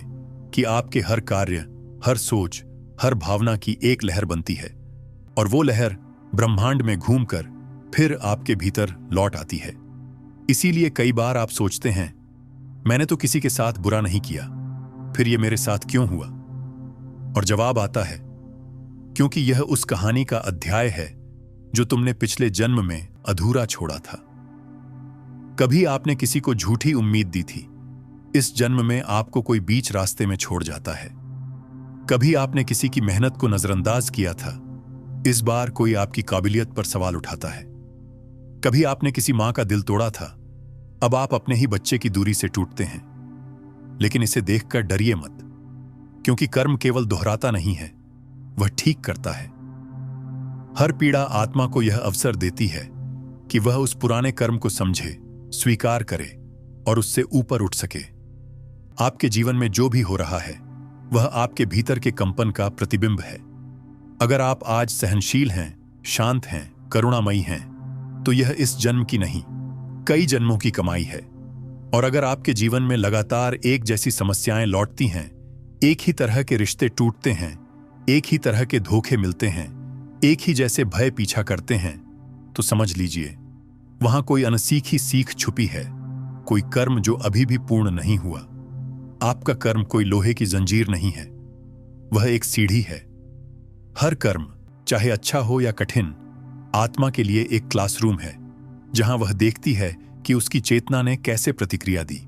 [SPEAKER 1] कि आपके हर कार्य, हर सोच, हर भावना की एक लहर बनती है, और वो लहर ब्रह्मांड में घूमकर फिर आपके भीतर लौट आती है। इसीलिए कई बार आप सोचते हैं, मैंने तो किसी के साथ बुरा नहीं किया, फिर ये मेरे साथ क्यों हुआ? और जवाब आता है, क्योंकि यह उस कहानी का अध्याय है जो तुमने पिछले जन्म में अधूरा छोड़ा था। कभी आपने किसी को झूठी उम्मीद दी थी, इस जन्म में आपको कोई बीच रास्ते में छोड़ जाता है। कभी आपने किसी की मेहनत को नजरअंदाज किया था, इस बार कोई आपकी काबिलियत पर सवाल उठाता है। कभी आपने किसी मां का दिल तोड़ा था, अब आप अपने ही बच्चे की दूरी से टूटते हैं। लेकिन इसे देखकर डरिए मत, क्योंकि कर्म केवल दोहराता नहीं है, वह ठीक करता है। हर पीड़ा आत्मा को यह अवसर देती है कि वह उस पुराने कर्म को समझे, स्वीकार करे और उससे ऊपर उठ सके। आपके जीवन में जो भी हो रहा है वह आपके भीतर के कंपन का प्रतिबिंब है। अगर आप आज सहनशील हैं, शांत हैं, करुणामयी हैं, तो यह इस जन्म की नहीं, कई जन्मों की कमाई है। और अगर आपके जीवन में लगातार एक जैसी समस्याएं लौटती हैं, एक ही तरह के रिश्ते टूटते हैं, एक ही तरह के धोखे मिलते हैं, एक ही जैसे भय पीछा करते हैं, तो समझ लीजिए वहां कोई अनसीखी सीख छुपी है, कोई कर्म जो अभी भी पूर्ण नहीं हुआ। आपका कर्म कोई लोहे की जंजीर नहीं है, वह एक सीढ़ी है। हर कर्म, चाहे अच्छा हो या कठिन, आत्मा के लिए एक क्लासरूम है, जहां वह देखती है कि उसकी चेतना ने कैसे प्रतिक्रिया दी।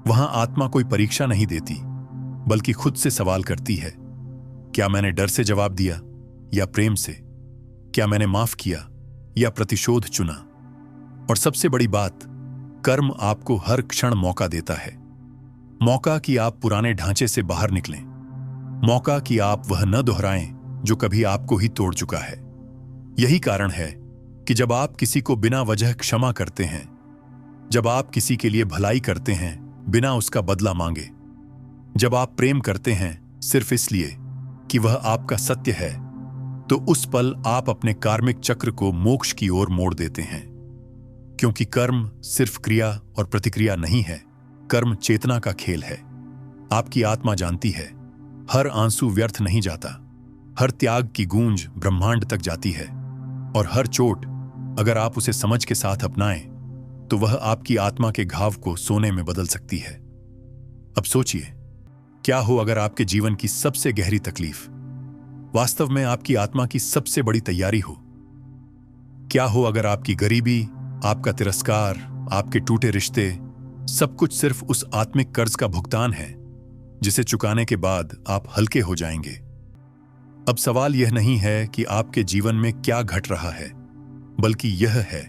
[SPEAKER 1] वहां आत्मा कोई परीक्षा नहीं देती, बल्कि खुद से सवाल करती है, क्या मैंने डर से जवाब दिया या प्रेम से? क्या मैंने माफ किया या प्रतिशोध चुना? और सबसे बड़ी बात, कर्म आपको हर क्षण मौका देता है। मौका कि आप पुराने ढांचे से बाहर निकलें, मौका कि आप वह न दोहराएं जो कभी आपको ही तोड़ चुका है। यही कारण है कि जब आप किसी को बिना वजह क्षमा करते हैं, जब आप किसी के लिए भलाई करते हैं बिना उसका बदला मांगे, जब आप प्रेम करते हैं सिर्फ इसलिए कि वह आपका सत्य है, तो उस पल आप अपने कार्मिक चक्र को मोक्ष की ओर मोड़ देते हैं। क्योंकि कर्म सिर्फ क्रिया और प्रतिक्रिया नहीं है, कर्म चेतना का खेल है। आपकी आत्मा जानती है, हर आंसू व्यर्थ नहीं जाता, हर त्याग की गूंज ब्रह्मांड तक जाती है, और हर चोट अगर आप उसे समझ के साथ अपनाएं, तो वह आपकी आत्मा के घाव को सोने में बदल सकती है। अब सोचिए, क्या हो अगर आपके जीवन की सबसे गहरी तकलीफ वास्तव में आपकी आत्मा की सबसे बड़ी तैयारी हो? क्या हो अगर आपकी गरीबी, आपका तिरस्कार, आपके टूटे रिश्ते, सब कुछ सिर्फ उस आत्मिक कर्ज का भुगतान है जिसे चुकाने के बाद आप हल्के हो जाएंगे? अब सवाल यह नहीं है कि आपके जीवन में क्या घट रहा है, बल्कि यह है,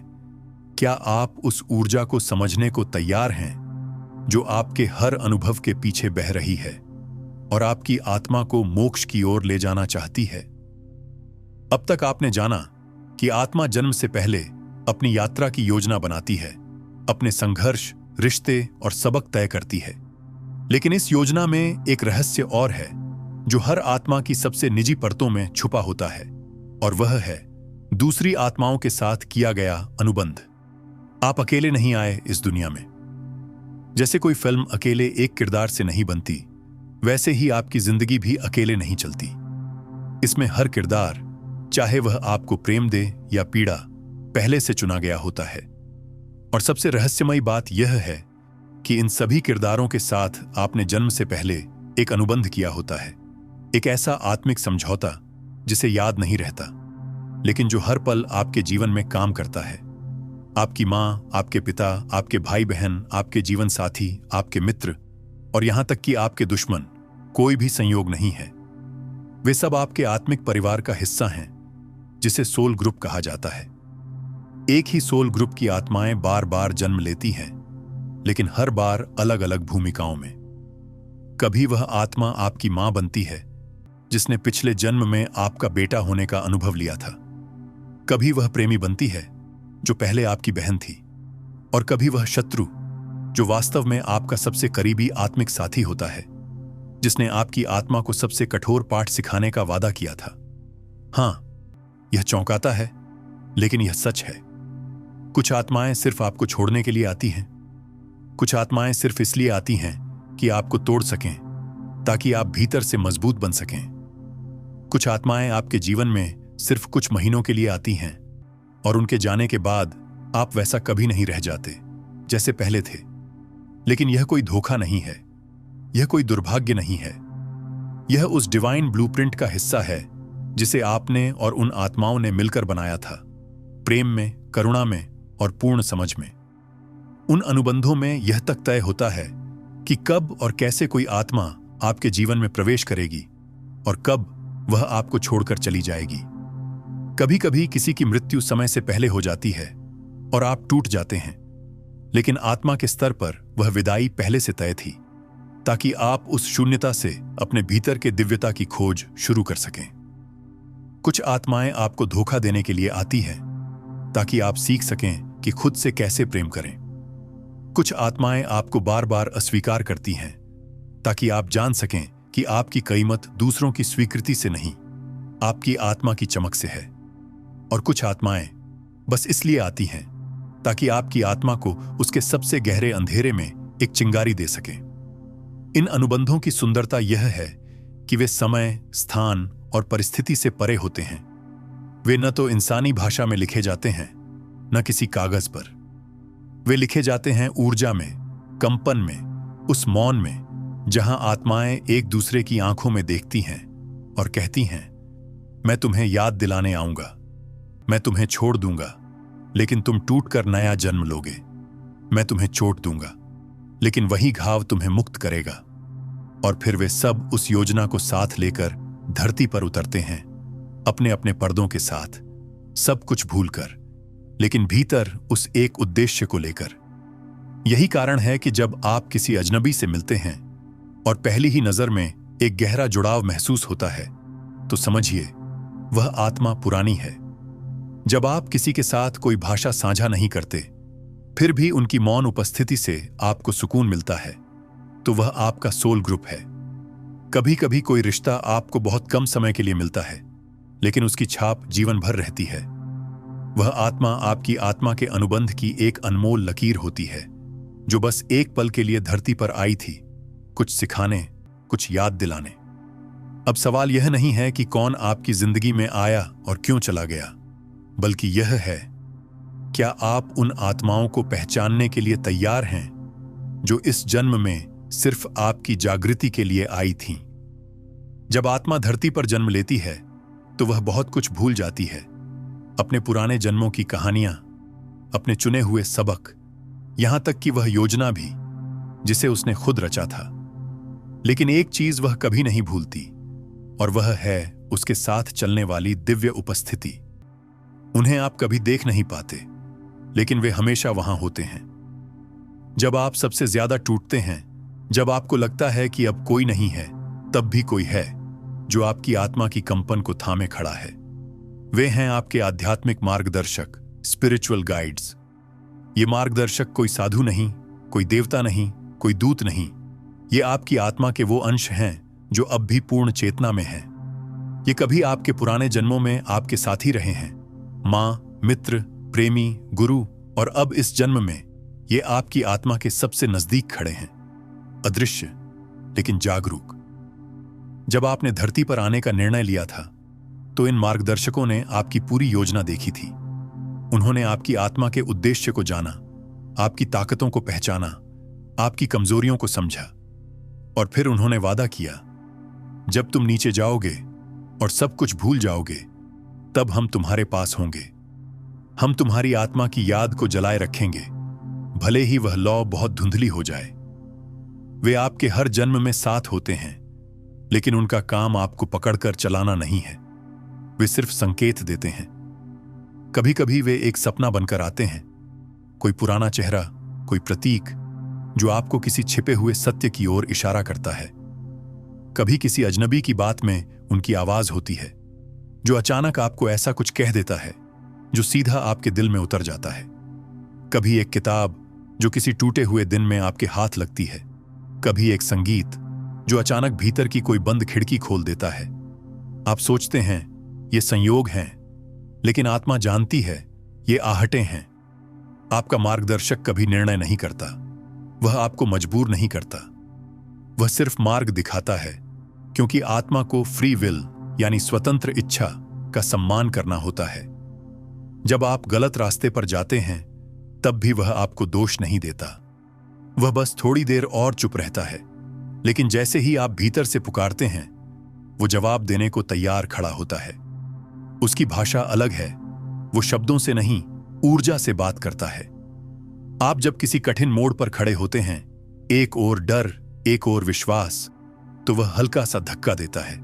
[SPEAKER 1] क्या आप उस ऊर्जा को समझने को तैयार हैं जो आपके हर अनुभव के पीछे बह रही है और आपकी आत्मा को मोक्ष की ओर ले जाना चाहती है? अब तक आपने जाना कि आत्मा जन्म से पहले अपनी यात्रा की योजना बनाती है, अपने संघर्ष, रिश्ते और सबक तय करती है। लेकिन इस योजना में एक रहस्य और है जो हर आत्मा की सबसे निजी परतों में छुपा होता है, और वह है दूसरी आत्माओं के साथ किया गया अनुबंध। आप अकेले नहीं आए इस दुनिया में। जैसे कोई फिल्म अकेले एक किरदार से नहीं बनती, वैसे ही आपकी जिंदगी भी अकेले नहीं चलती। इसमें हर किरदार, चाहे वह आपको प्रेम दे या पीड़ा, पहले से चुना गया होता है। और सबसे रहस्यमयी बात यह है कि इन सभी किरदारों के साथ आपने जन्म से पहले एक अनुबंध किया होता है, एक ऐसा आत्मिक समझौता जिसे याद नहीं रहता, लेकिन जो हर पल आपके जीवन में काम करता है। आपकी मां, आपके पिता, आपके भाई बहन, आपके जीवन साथी, आपके मित्र और यहां तक कि आपके दुश्मन, कोई भी संयोग नहीं है। वे सब आपके आत्मिक परिवार का हिस्सा हैं, जिसे सोल ग्रुप कहा जाता है। एक ही सोल ग्रुप की आत्माएं बार बार जन्म लेती हैं, लेकिन हर बार अलग अलग भूमिकाओं में। कभी वह आत्मा आपकी मां बनती है, जिसने पिछले जन्म में आपका बेटा होने का अनुभव लिया था। कभी वह प्रेमी बनती है, जो पहले आपकी बहन थी, और कभी वह शत्रु, जो वास्तव में आपका सबसे करीबी आत्मिक साथी होता है, जिसने आपकी आत्मा को सबसे कठोर पाठ सिखाने का वादा किया था। हां, यह चौंकाता है, लेकिन यह सच है। कुछ आत्माएं सिर्फ आपको छोड़ने के लिए आती हैं, कुछ आत्माएं सिर्फ इसलिए आती हैं कि आपको तोड़ सकें, ताकि आप भीतर से मजबूत बन सकें। कुछ आत्माएं आपके जीवन में सिर्फ कुछ महीनों के लिए आती हैं, और उनके जाने के बाद आप वैसा कभी नहीं रह जाते जैसे पहले थे। लेकिन यह कोई धोखा नहीं है, यह कोई दुर्भाग्य नहीं है। यह उस डिवाइन ब्लूप्रिंट का हिस्सा है जिसे आपने और उन आत्माओं ने मिलकर बनाया था, प्रेम में, करुणा में और पूर्ण समझ में। उन अनुबंधों में यह तक तय होता है कि कब और कैसे कोई आत्मा आपके जीवन में प्रवेश करेगी और कब वह आपको छोड़कर चली जाएगी। कभी कभी किसी की मृत्यु समय से पहले हो जाती है और आप टूट जाते हैं, लेकिन आत्मा के स्तर पर वह विदाई पहले से तय थी, ताकि आप उस शून्यता से अपने भीतर के दिव्यता की खोज शुरू कर सकें। कुछ आत्माएं आपको धोखा देने के लिए आती हैं, ताकि आप सीख सकें कि खुद से कैसे प्रेम करें। कुछ आत्माएं आपको बार बार अस्वीकार करती हैं, ताकि आप जान सकें कि आपकी कीमत दूसरों की स्वीकृति से नहीं, आपकी आत्मा की चमक से है। और कुछ आत्माएं बस इसलिए आती हैं ताकि आपकी आत्मा को उसके सबसे गहरे अंधेरे में एक चिंगारी दे सकें। इन अनुबंधों की सुंदरता यह है कि वे समय, स्थान और परिस्थिति से परे होते हैं। वे न तो इंसानी भाषा में लिखे जाते हैं, न किसी कागज पर। वे लिखे जाते हैं ऊर्जा में, कंपन में, उस मौन में जहां आत्माएं एक दूसरे की आंखों में देखती हैं और कहती हैं, मैं तुम्हें याद दिलाने आऊंगा, मैं तुम्हें छोड़ दूंगा, लेकिन तुम टूटकर नया जन्म लोगे। मैं तुम्हें चोट दूंगा, लेकिन वही घाव तुम्हें मुक्त करेगा। और फिर वे सब उस योजना को साथ लेकर धरती पर उतरते हैं, अपने अपने पर्दों के साथ, सब कुछ भूलकर, लेकिन भीतर उस एक उद्देश्य को लेकर। यही कारण है कि जब आप किसी अजनबी से मिलते हैं और पहली ही नजर में एक गहरा जुड़ाव महसूस होता है, तो समझिए वह आत्मा पुरानी है। जब आप किसी के साथ कोई भाषा साझा नहीं करते, फिर भी उनकी मौन उपस्थिति से आपको सुकून मिलता है, तो वह आपका सोल ग्रुप है। कभी कभी कोई रिश्ता आपको बहुत कम समय के लिए मिलता है, लेकिन उसकी छाप जीवन भर रहती है। वह आत्मा आपकी आत्मा के अनुबंध की एक अनमोल लकीर होती है, जो बस एक पल के लिए धरती पर आई थी, कुछ सिखाने, कुछ याद दिलाने। अब सवाल यह नहीं है कि कौन आपकी जिंदगी में आया और क्यों चला गया, बल्कि यह है, क्या आप उन आत्माओं को पहचानने के लिए तैयार हैं जो इस जन्म में सिर्फ आपकी जागृति के लिए आई थीं? जब आत्मा धरती पर जन्म लेती है, तो वह बहुत कुछ भूल जाती है, अपने पुराने जन्मों की कहानियां, अपने चुने हुए सबक, यहां तक कि वह योजना भी जिसे उसने खुद रचा था। लेकिन एक चीज वह कभी नहीं भूलती, और वह है उसके साथ चलने वाली दिव्य उपस्थिति। उन्हें आप कभी देख नहीं पाते, लेकिन वे हमेशा वहां होते हैं। जब आप सबसे ज्यादा टूटते हैं, जब आपको लगता है कि अब कोई नहीं है, तब भी कोई है जो आपकी आत्मा की कंपन को थामे खड़ा है। वे हैं आपके आध्यात्मिक मार्गदर्शक, स्पिरिचुअल गाइड्स। ये मार्गदर्शक कोई साधु नहीं, कोई देवता नहीं, कोई दूत नहीं। ये आपकी आत्मा के वो अंश हैं जो अब भी पूर्ण चेतना में हैं। ये कभी आपके पुराने जन्मों में आपके साथी रहे हैं, माँ, मित्र, प्रेमी, गुरु, और अब इस जन्म में ये आपकी आत्मा के सबसे नजदीक खड़े हैं, अदृश्य लेकिन जागरूक। जब आपने धरती पर आने का निर्णय लिया था, तो इन मार्गदर्शकों ने आपकी पूरी योजना देखी थी। उन्होंने आपकी आत्मा के उद्देश्य को जाना, आपकी ताकतों को पहचाना, आपकी कमजोरियों को समझा, और फिर उन्होंने वादा किया, जब तुम नीचे जाओगे और सब कुछ भूल जाओगे, तब हम तुम्हारे पास होंगे। हम तुम्हारी आत्मा की याद को जलाए रखेंगे, भले ही वह लौ बहुत धुंधली हो जाए। वे आपके हर जन्म में साथ होते हैं, लेकिन उनका काम आपको पकड़कर चलाना नहीं है। वे सिर्फ संकेत देते हैं। कभी कभी वे एक सपना बनकर आते हैं, कोई पुराना चेहरा, कोई प्रतीक जो आपको किसी छिपे हुए सत्य की ओर इशारा करता है। कभी किसी अजनबी की बात में उनकी आवाज होती है, जो अचानक आपको ऐसा कुछ कह देता है जो सीधा आपके दिल में उतर जाता है। कभी एक किताब जो किसी टूटे हुए दिन में आपके हाथ लगती है, कभी एक संगीत जो अचानक भीतर की कोई बंद खिड़की खोल देता है। आप सोचते हैं ये संयोग हैं, लेकिन आत्मा जानती है ये आहटें हैं। आपका मार्गदर्शक कभी निर्णय नहीं करता, वह आपको मजबूर नहीं करता, वह सिर्फ मार्ग दिखाता है, क्योंकि आत्मा को फ्री विल यानी स्वतंत्र इच्छा का सम्मान करना होता है। जब आप गलत रास्ते पर जाते हैं, तब भी वह आपको दोष नहीं देता, वह बस थोड़ी देर और चुप रहता है। लेकिन जैसे ही आप भीतर से पुकारते हैं, वो जवाब देने को तैयार खड़ा होता है। उसकी भाषा अलग है, वो शब्दों से नहीं, ऊर्जा से बात करता है। आप जब किसी कठिन मोड़ पर खड़े होते हैं, एक ओर डर, एक ओर विश्वास, तो वह हल्का सा धक्का देता है,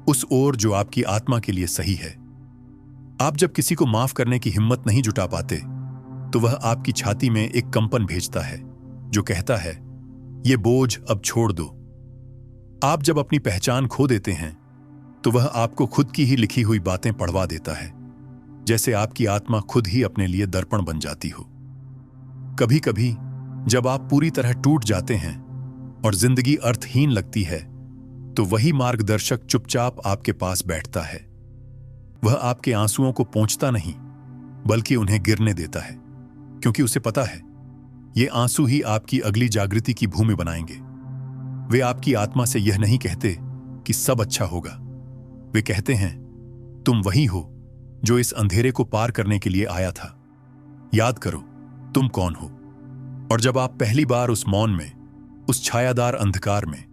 [SPEAKER 1] उस ओर जो आपकी आत्मा के लिए सही है। आप जब किसी को माफ करने की हिम्मत नहीं जुटा पाते, तो वह आपकी छाती में एक कंपन भेजता है जो कहता है, ये बोझ अब छोड़ दो। आप जब अपनी पहचान खो देते हैं, तो वह आपको खुद की ही लिखी हुई बातें पढ़वा देता है, जैसे आपकी आत्मा खुद ही अपने लिए दर्पण बन जाती हो। कभी कभी जब आप पूरी तरह टूट जाते हैं और जिंदगी अर्थहीन लगती है, तो वही मार्गदर्शक चुपचाप आपके पास बैठता है। वह आपके आंसुओं को पोंछता नहीं, बल्कि उन्हें गिरने देता है, क्योंकि उसे पता है ये आंसू ही आपकी अगली जागृति की भूमि बनाएंगे। वे आपकी आत्मा से यह नहीं कहते कि सब अच्छा होगा, वे कहते हैं, तुम वही हो जो इस अंधेरे को पार करने के लिए आया था। याद करो तुम कौन हो। और जब आप पहली बार उस मौन में, उस छायादार अंधकार में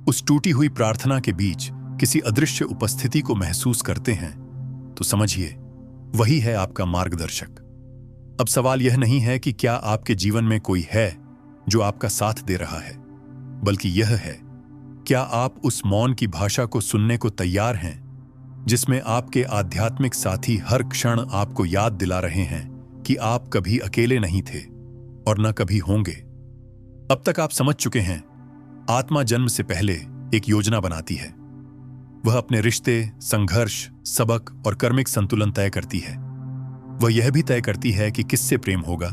[SPEAKER 1] उस टूटी हुई प्रार्थना के बीच किसी अदृश्य उपस्थिति को महसूस करते हैं, तो समझिए वही है आपका मार्गदर्शक। अब सवाल यह नहीं है कि क्या आपके जीवन में कोई है जो आपका साथ दे रहा है, बल्कि यह है, क्या आप उस मौन की भाषा को सुनने को तैयार हैं, जिसमें आपके आध्यात्मिक साथी हर क्षण आपको याद दिला रहे हैं कि आप कभी अकेले नहीं थे और न कभी होंगे। अब तक आप समझ चुके हैं, आत्मा जन्म से पहले एक योजना बनाती है। वह अपने रिश्ते, संघर्ष, सबक और कर्मिक संतुलन तय करती है। वह यह भी तय करती है कि किससे प्रेम होगा,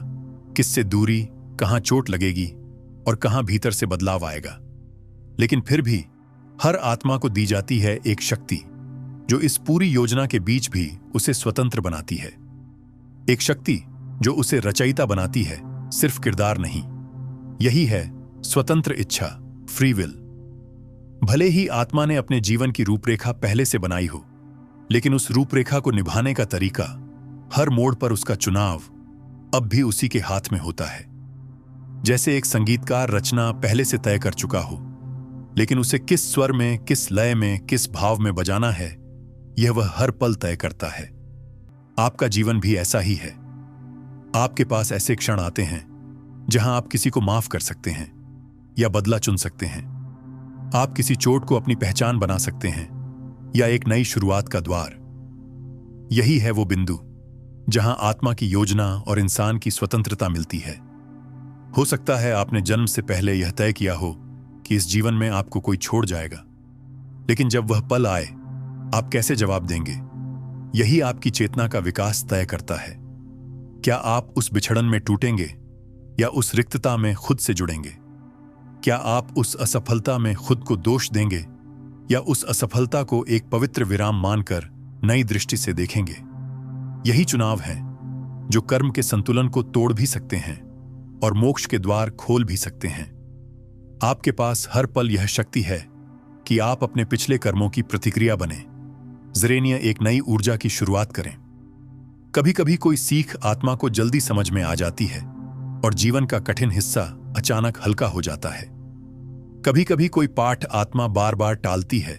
[SPEAKER 1] किससे दूरी, कहां चोट लगेगी और कहां भीतर से बदलाव आएगा। लेकिन फिर भी हर आत्मा को दी जाती है एक शक्ति जो इस पूरी योजना के बीच भी उसे स्वतंत्र बनाती है। एक शक्ति जो उसे रचयिता बनाती है, सिर्फ किरदार नहीं। यही है स्वतंत्र इच्छा, फ्री विल। भले ही आत्मा ने अपने जीवन की रूपरेखा पहले से बनाई हो, लेकिन उस रूपरेखा को निभाने का तरीका, हर मोड़ पर उसका चुनाव अब भी उसी के हाथ में होता है। जैसे एक संगीतकार रचना पहले से तय कर चुका हो, लेकिन उसे किस स्वर में, किस लय में, किस भाव में बजाना है, यह वह हर पल तय करता है। आपका जीवन भी ऐसा ही है। आपके पास ऐसे क्षण आते हैं जहां आप किसी को माफ कर सकते हैं या बदला चुन सकते हैं। आप किसी चोट को अपनी पहचान बना सकते हैं या एक नई शुरुआत का द्वार। यही है वो बिंदु जहां आत्मा की योजना और इंसान की स्वतंत्रता मिलती है। हो सकता है आपने जन्म से पहले यह तय किया हो कि इस जीवन में आपको कोई छोड़ जाएगा, लेकिन जब वह पल आए, आप कैसे जवाब देंगे, यही आपकी चेतना का विकास तय करता है। क्या आप उस बिछड़न में टूटेंगे या उस रिक्तता में खुद से जुड़ेंगे? क्या आप उस असफलता में खुद को दोष देंगे या उस असफलता को एक पवित्र विराम मानकर नई दृष्टि से देखेंगे? यही चुनाव है जो कर्म के संतुलन को तोड़ भी सकते हैं और मोक्ष के द्वार खोल भी सकते हैं। आपके पास हर पल यह शक्ति है कि आप अपने पिछले कर्मों की प्रतिक्रिया बने, ज़रेनिया एक नई ऊर्जा की शुरुआत करें। कभी कभी कोई सीख आत्मा को जल्दी समझ में आ जाती है और जीवन का कठिन हिस्सा अचानक हल्का हो जाता है। कभी कभी कोई पाठ आत्मा बार बार टालती है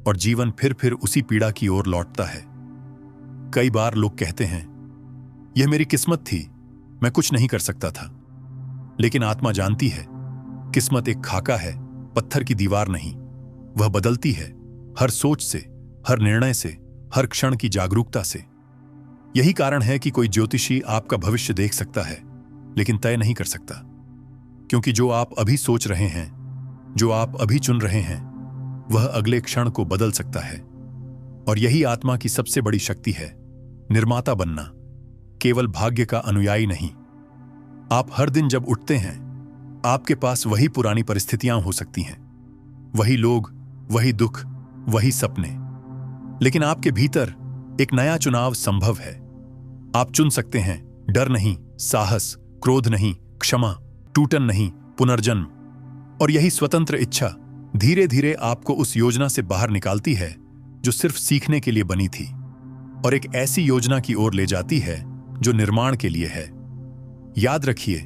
[SPEAKER 1] और जीवन फिर उसी पीड़ा की ओर लौटता है। कई बार लोग कहते हैं, यह मेरी किस्मत थी, मैं कुछ नहीं कर सकता था। लेकिन आत्मा जानती है, किस्मत एक खाका है, पत्थर की दीवार नहीं। वह बदलती है हर सोच से, हर निर्णय से, हर क्षण की जागरूकता से। यही कारण है कि कोई ज्योतिषी आपका भविष्य देख सकता है, लेकिन तय नहीं कर सकता, क्योंकि जो आप अभी सोच रहे हैं, जो आप अभी चुन रहे हैं, वह अगले क्षण को बदल सकता है। और यही आत्मा की सबसे बड़ी शक्ति है, निर्माता बनना, केवल भाग्य का अनुयायी नहीं। आप हर दिन जब उठते हैं, आपके पास वही पुरानी परिस्थितियां हो सकती हैं, वही लोग, वही दुख, वही सपने, लेकिन आपके भीतर एक नया चुनाव संभव है। आप चुन सकते हैं डर नहीं, साहस, क्रोध नहीं, क्षमा, टूटन नहीं, पुनर्जन्म। और यही स्वतंत्र इच्छा धीरे धीरे आपको उस योजना से बाहर निकालती है जो सिर्फ सीखने के लिए बनी थी, और एक ऐसी योजना की ओर ले जाती है जो निर्माण के लिए है। याद रखिए,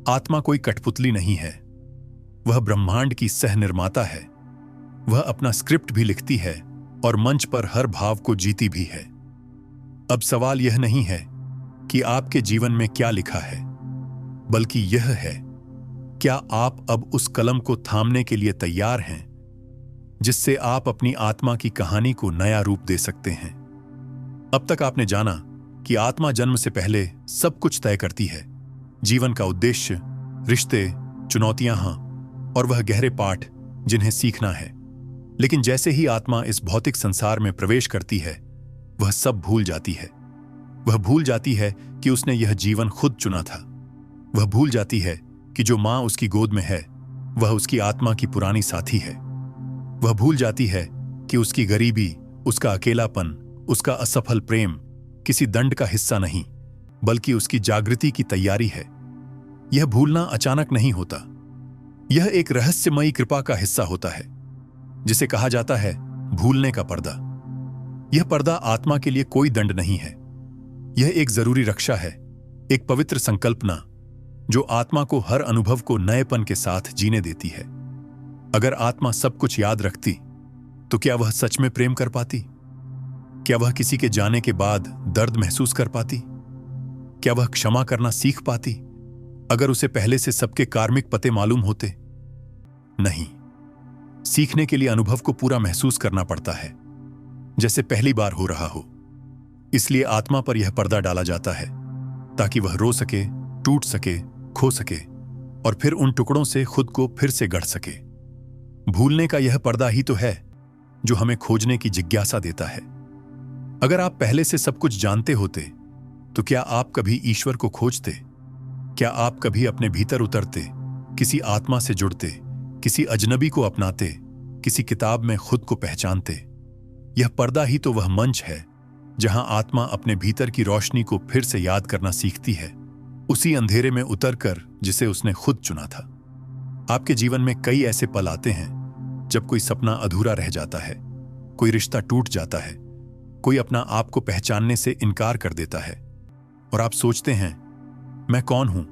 [SPEAKER 1] आत्मा कोई कठपुतली नहीं है, वह ब्रह्मांड की सह निर्माता है। वह अपना स्क्रिप्ट भी लिखती है और मंच पर हर भाव को जीती भी है। अब सवाल यह नहीं है कि आपके जीवन में क्या लिखा है, बल्कि यह है, क्या आप अब उस कलम को थामने के लिए तैयार हैं जिससे आप अपनी आत्मा की कहानी को नया रूप दे सकते हैं। अब तक आपने जाना कि आत्मा जन्म से पहले सब कुछ तय करती है, जीवन का उद्देश्य, रिश्ते, चुनौतियां और वह गहरे पाठ जिन्हें सीखना है। लेकिन जैसे ही आत्मा इस भौतिक संसार में प्रवेश करती है, वह सब भूल जाती है। वह भूल जाती है कि उसने यह जीवन खुद चुना था। वह भूल जाती है कि जो मां उसकी गोद में है, वह उसकी आत्मा की पुरानी साथी है। वह भूल जाती है कि उसकी गरीबी, उसका अकेलापन, उसका असफल प्रेम किसी दंड का हिस्सा नहीं, बल्कि उसकी जागृति की तैयारी है। यह भूलना अचानक नहीं होता, यह एक रहस्यमयी कृपा का हिस्सा होता है, जिसे कहा जाता है भूलने का पर्दा। यह पर्दा आत्मा के लिए कोई दंड नहीं है, यह एक जरूरी रक्षा है, एक पवित्र संकल्पना जो आत्मा को हर अनुभव को नएपन के साथ जीने देती है। अगर आत्मा सब कुछ याद रखती तो क्या वह सच में प्रेम कर पाती? क्या वह किसी के जाने के बाद दर्द महसूस कर पाती? क्या वह क्षमा करना सीख पाती अगर उसे पहले से सबके कार्मिक पते मालूम होते? नहीं। सीखने के लिए अनुभव को पूरा महसूस करना पड़ता है, जैसे पहली बार हो रहा हो। इसलिए आत्मा पर यह पर्दा डाला जाता है ताकि वह रो सके, टूट सके, खो सके और फिर उन टुकड़ों से खुद को फिर से गढ़ सके। भूलने का यह पर्दा ही तो है जो हमें खोजने की जिज्ञासा देता है। अगर आप पहले से सब कुछ जानते होते तो क्या आप कभी ईश्वर को खोजते? क्या आप कभी अपने भीतर उतरते, किसी आत्मा से जुड़ते, किसी अजनबी को अपनाते, किसी किताब में खुद को पहचानते? यह पर्दा ही तो वह मंच है जहां आत्मा अपने भीतर की रोशनी को फिर से याद करना सीखती है, उसी अंधेरे में उतरकर जिसे उसने खुद चुना था। आपके जीवन में कई ऐसे पल आते हैं जब कोई सपना अधूरा रह जाता है, कोई रिश्ता टूट जाता है, कोई अपना आप को पहचानने से इनकार कर देता है और आप सोचते हैं, मैं कौन हूं,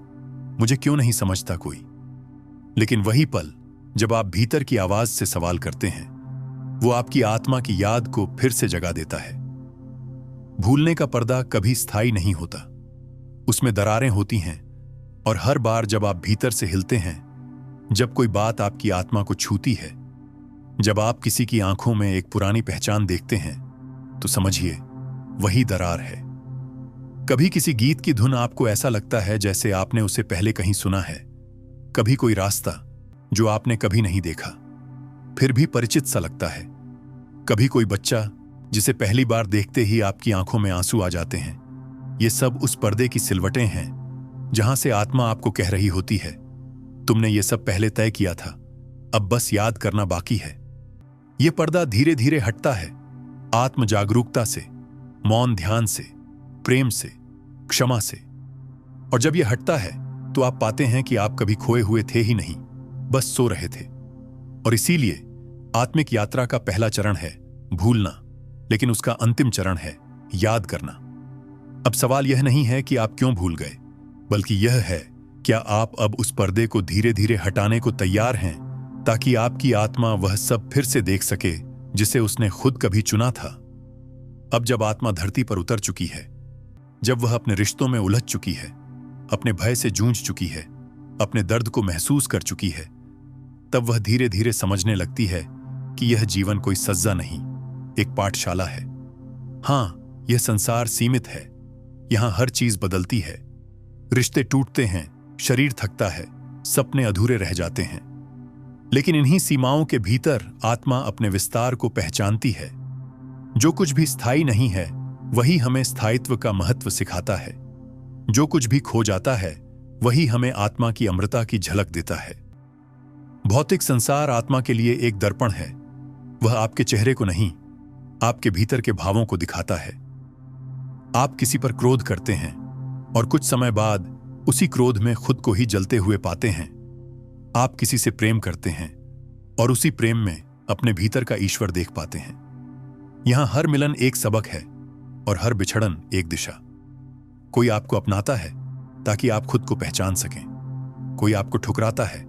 [SPEAKER 1] मुझे क्यों नहीं समझता कोई? लेकिन वही पल जब आप भीतर की आवाज से सवाल करते हैं, वो आपकी आत्मा की याद को फिर से जगा देता है। भूलने का पर्दा कभी स्थायी नहीं होता, उसमें दरारें होती हैं और हर बार जब आप भीतर से हिलते हैं, जब कोई बात आपकी आत्मा को छूती है, जब आप किसी की आंखों में एक पुरानी पहचान देखते हैं, तो समझिए वही दरार है। कभी किसी गीत की धुन आपको ऐसा लगता है जैसे आपने उसे पहले कहीं सुना है। कभी कोई रास्ता जो आपने कभी नहीं देखा फिर भी परिचित सा लगता है। कभी कोई बच्चा जिसे पहली बार देखते ही आपकी आंखों में आंसू आ जाते हैं। ये सब उस पर्दे की सिलवटें हैं जहां से आत्मा आपको कह रही होती है, तुमने ये सब पहले तय किया था, अब बस याद करना बाकी है। यह पर्दा धीरे धीरे हटता है, आत्म जागरूकता से, मौन ध्यान से, प्रेम से, क्षमा से। और जब यह हटता है तो आप पाते हैं कि आप कभी खोए हुए थे ही नहीं, बस सो रहे थे। और इसीलिए आत्मिक यात्रा का पहला चरण है भूलना, लेकिन उसका अंतिम चरण है याद करना। अब सवाल यह नहीं है कि आप क्यों भूल गए, बल्कि यह है क्या आप अब उस पर्दे को धीरे धीरे हटाने को तैयार हैं, ताकि आपकी आत्मा वह सब फिर से देख सके जिसे उसने खुद कभी चुना था। अब जब आत्मा धरती पर उतर चुकी है, जब वह अपने रिश्तों में उलझ चुकी है, अपने भय से जूझ चुकी है, अपने दर्द को महसूस कर चुकी है, तब वह धीरे धीरे समझने लगती है कि यह जीवन कोई सज्जा नहीं, एक पाठशाला है। हां, यह संसार सीमित है, यहां हर चीज बदलती है, रिश्ते टूटते हैं, शरीर थकता है, सपने अधूरे रह जाते हैं। लेकिन इन्हीं सीमाओं के भीतर आत्मा अपने विस्तार को पहचानती है। जो कुछ भी स्थायी नहीं है वही हमें स्थायित्व का महत्व सिखाता है। जो कुछ भी खो जाता है वही हमें आत्मा की अमृता की झलक देता है। भौतिक संसार आत्मा के लिए एक दर्पण है। वह आपके चेहरे को नहीं, आपके भीतर के भावों को दिखाता है। आप किसी पर क्रोध करते हैं और कुछ समय बाद उसी क्रोध में खुद को ही जलते हुए पाते हैं। आप किसी से प्रेम करते हैं और उसी प्रेम में अपने भीतर का ईश्वर देख पाते हैं। यहां हर मिलन एक सबक है और हर बिछड़न एक दिशा। कोई आपको अपनाता है ताकि आप खुद को पहचान सकें, कोई आपको ठुकराता है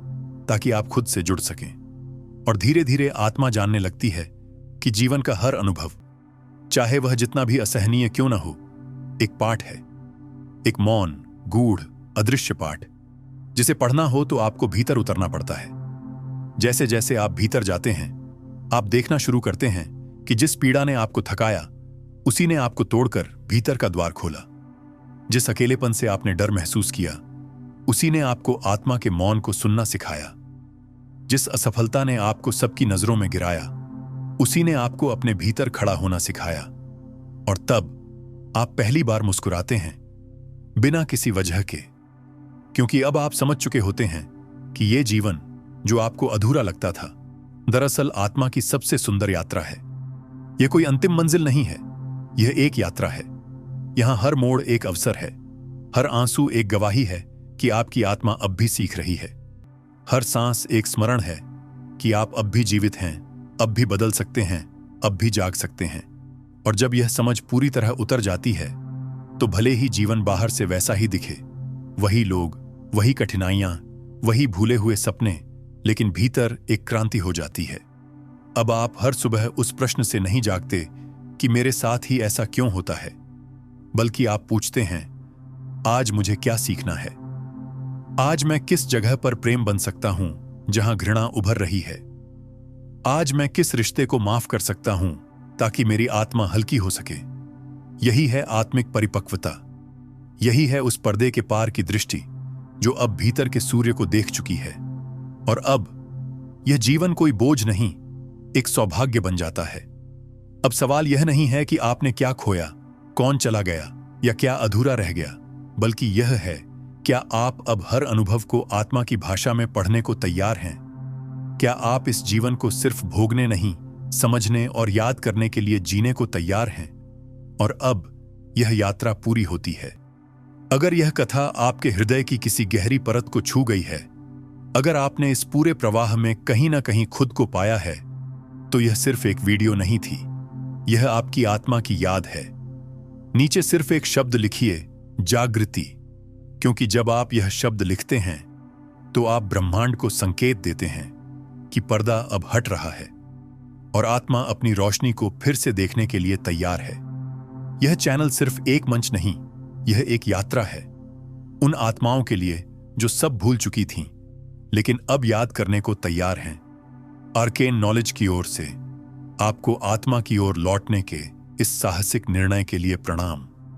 [SPEAKER 1] ताकि आप खुद से जुड़ सकें। और धीरे धीरे आत्मा जानने लगती है कि जीवन का हर अनुभव, चाहे वह जितना भी असहनीय क्यों न हो, एक पाठ है, एक मौन, गूढ़, अदृश्य पाठ, जिसे पढ़ना हो तो आपको भीतर उतरना पड़ता है। जैसे जैसे आप भीतर जाते हैं, आप देखना शुरू करते हैं कि जिस पीड़ा ने आपको थकाया, उसी ने आपको तोड़कर भीतर का द्वार खोला। जिस अकेलेपन से आपने डर महसूस किया, उसी ने आपको आत्मा के मौन को सुनना सिखाया। जिस असफलता ने आपको सबकी नजरों में गिराया, उसी ने आपको अपने भीतर खड़ा होना सिखाया। और तब आप पहली बार मुस्कुराते हैं, बिना किसी वजह के, क्योंकि अब आप समझ चुके होते हैं कि यह जीवन जो आपको अधूरा लगता था, दरअसल आत्मा की सबसे सुंदर यात्रा है। यह कोई अंतिम मंजिल नहीं है, यह एक यात्रा है। यहां हर मोड़ एक अवसर है, हर आंसू एक गवाही है कि आपकी आत्मा अब भी सीख रही है। हर सांस एक स्मरण है कि आप अब भी जीवित हैं, अब भी बदल सकते हैं, अब भी जाग सकते हैं। और जब यह समझ पूरी तरह उतर जाती है, तो भले ही जीवन बाहर से वैसा ही दिखे, वही लोग, वही कठिनाइयां, वही भूले हुए सपने, लेकिन भीतर एक क्रांति हो जाती है। अब आप हर सुबह उस प्रश्न से नहीं जागते कि मेरे साथ ही ऐसा क्यों होता है, बल्कि आप पूछते हैं, आज मुझे क्या सीखना है? आज मैं किस जगह पर प्रेम बन सकता हूं जहां घृणा उभर रही है? आज मैं किस रिश्ते को माफ कर सकता हूं ताकि मेरी आत्मा हल्की हो सके? यही है आत्मिक परिपक्वता। यही है उस पर्दे के पार की दृष्टि जो अब भीतर के सूर्य को देख चुकी है। और अब यह जीवन कोई बोझ नहीं, एक सौभाग्य बन जाता है। अब सवाल यह नहीं है कि आपने क्या खोया, कौन चला गया या क्या अधूरा रह गया, बल्कि यह है, क्या आप अब हर अनुभव को आत्मा की भाषा में पढ़ने को तैयार हैं? क्या आप इस जीवन को सिर्फ भोगने नहीं, समझने और याद करने के लिए जीने को तैयार हैं? और अब यह यात्रा पूरी होती है। अगर यह कथा आपके हृदय की किसी गहरी परत को छू गई है, अगर आपने इस पूरे प्रवाह में कहीं ना कहीं खुद को पाया है, तो यह सिर्फ एक वीडियो नहीं थी, यह आपकी आत्मा की याद है। नीचे सिर्फ एक शब्द लिखिए, जागृति, क्योंकि जब आप यह शब्द लिखते हैं तो आप ब्रह्मांड को संकेत देते हैं कि पर्दा अब हट रहा है और आत्मा अपनी रोशनी को फिर से देखने के लिए तैयार है। यह चैनल सिर्फ एक मंच नहीं, यह एक यात्रा है उन आत्माओं के लिए जो सब भूल चुकी थीं, लेकिन अब याद करने को तैयार हैं। आर्केन नॉलेज की ओर से आपको आत्मा की ओर लौटने के इस साहसिक निर्णय के लिए प्रणाम।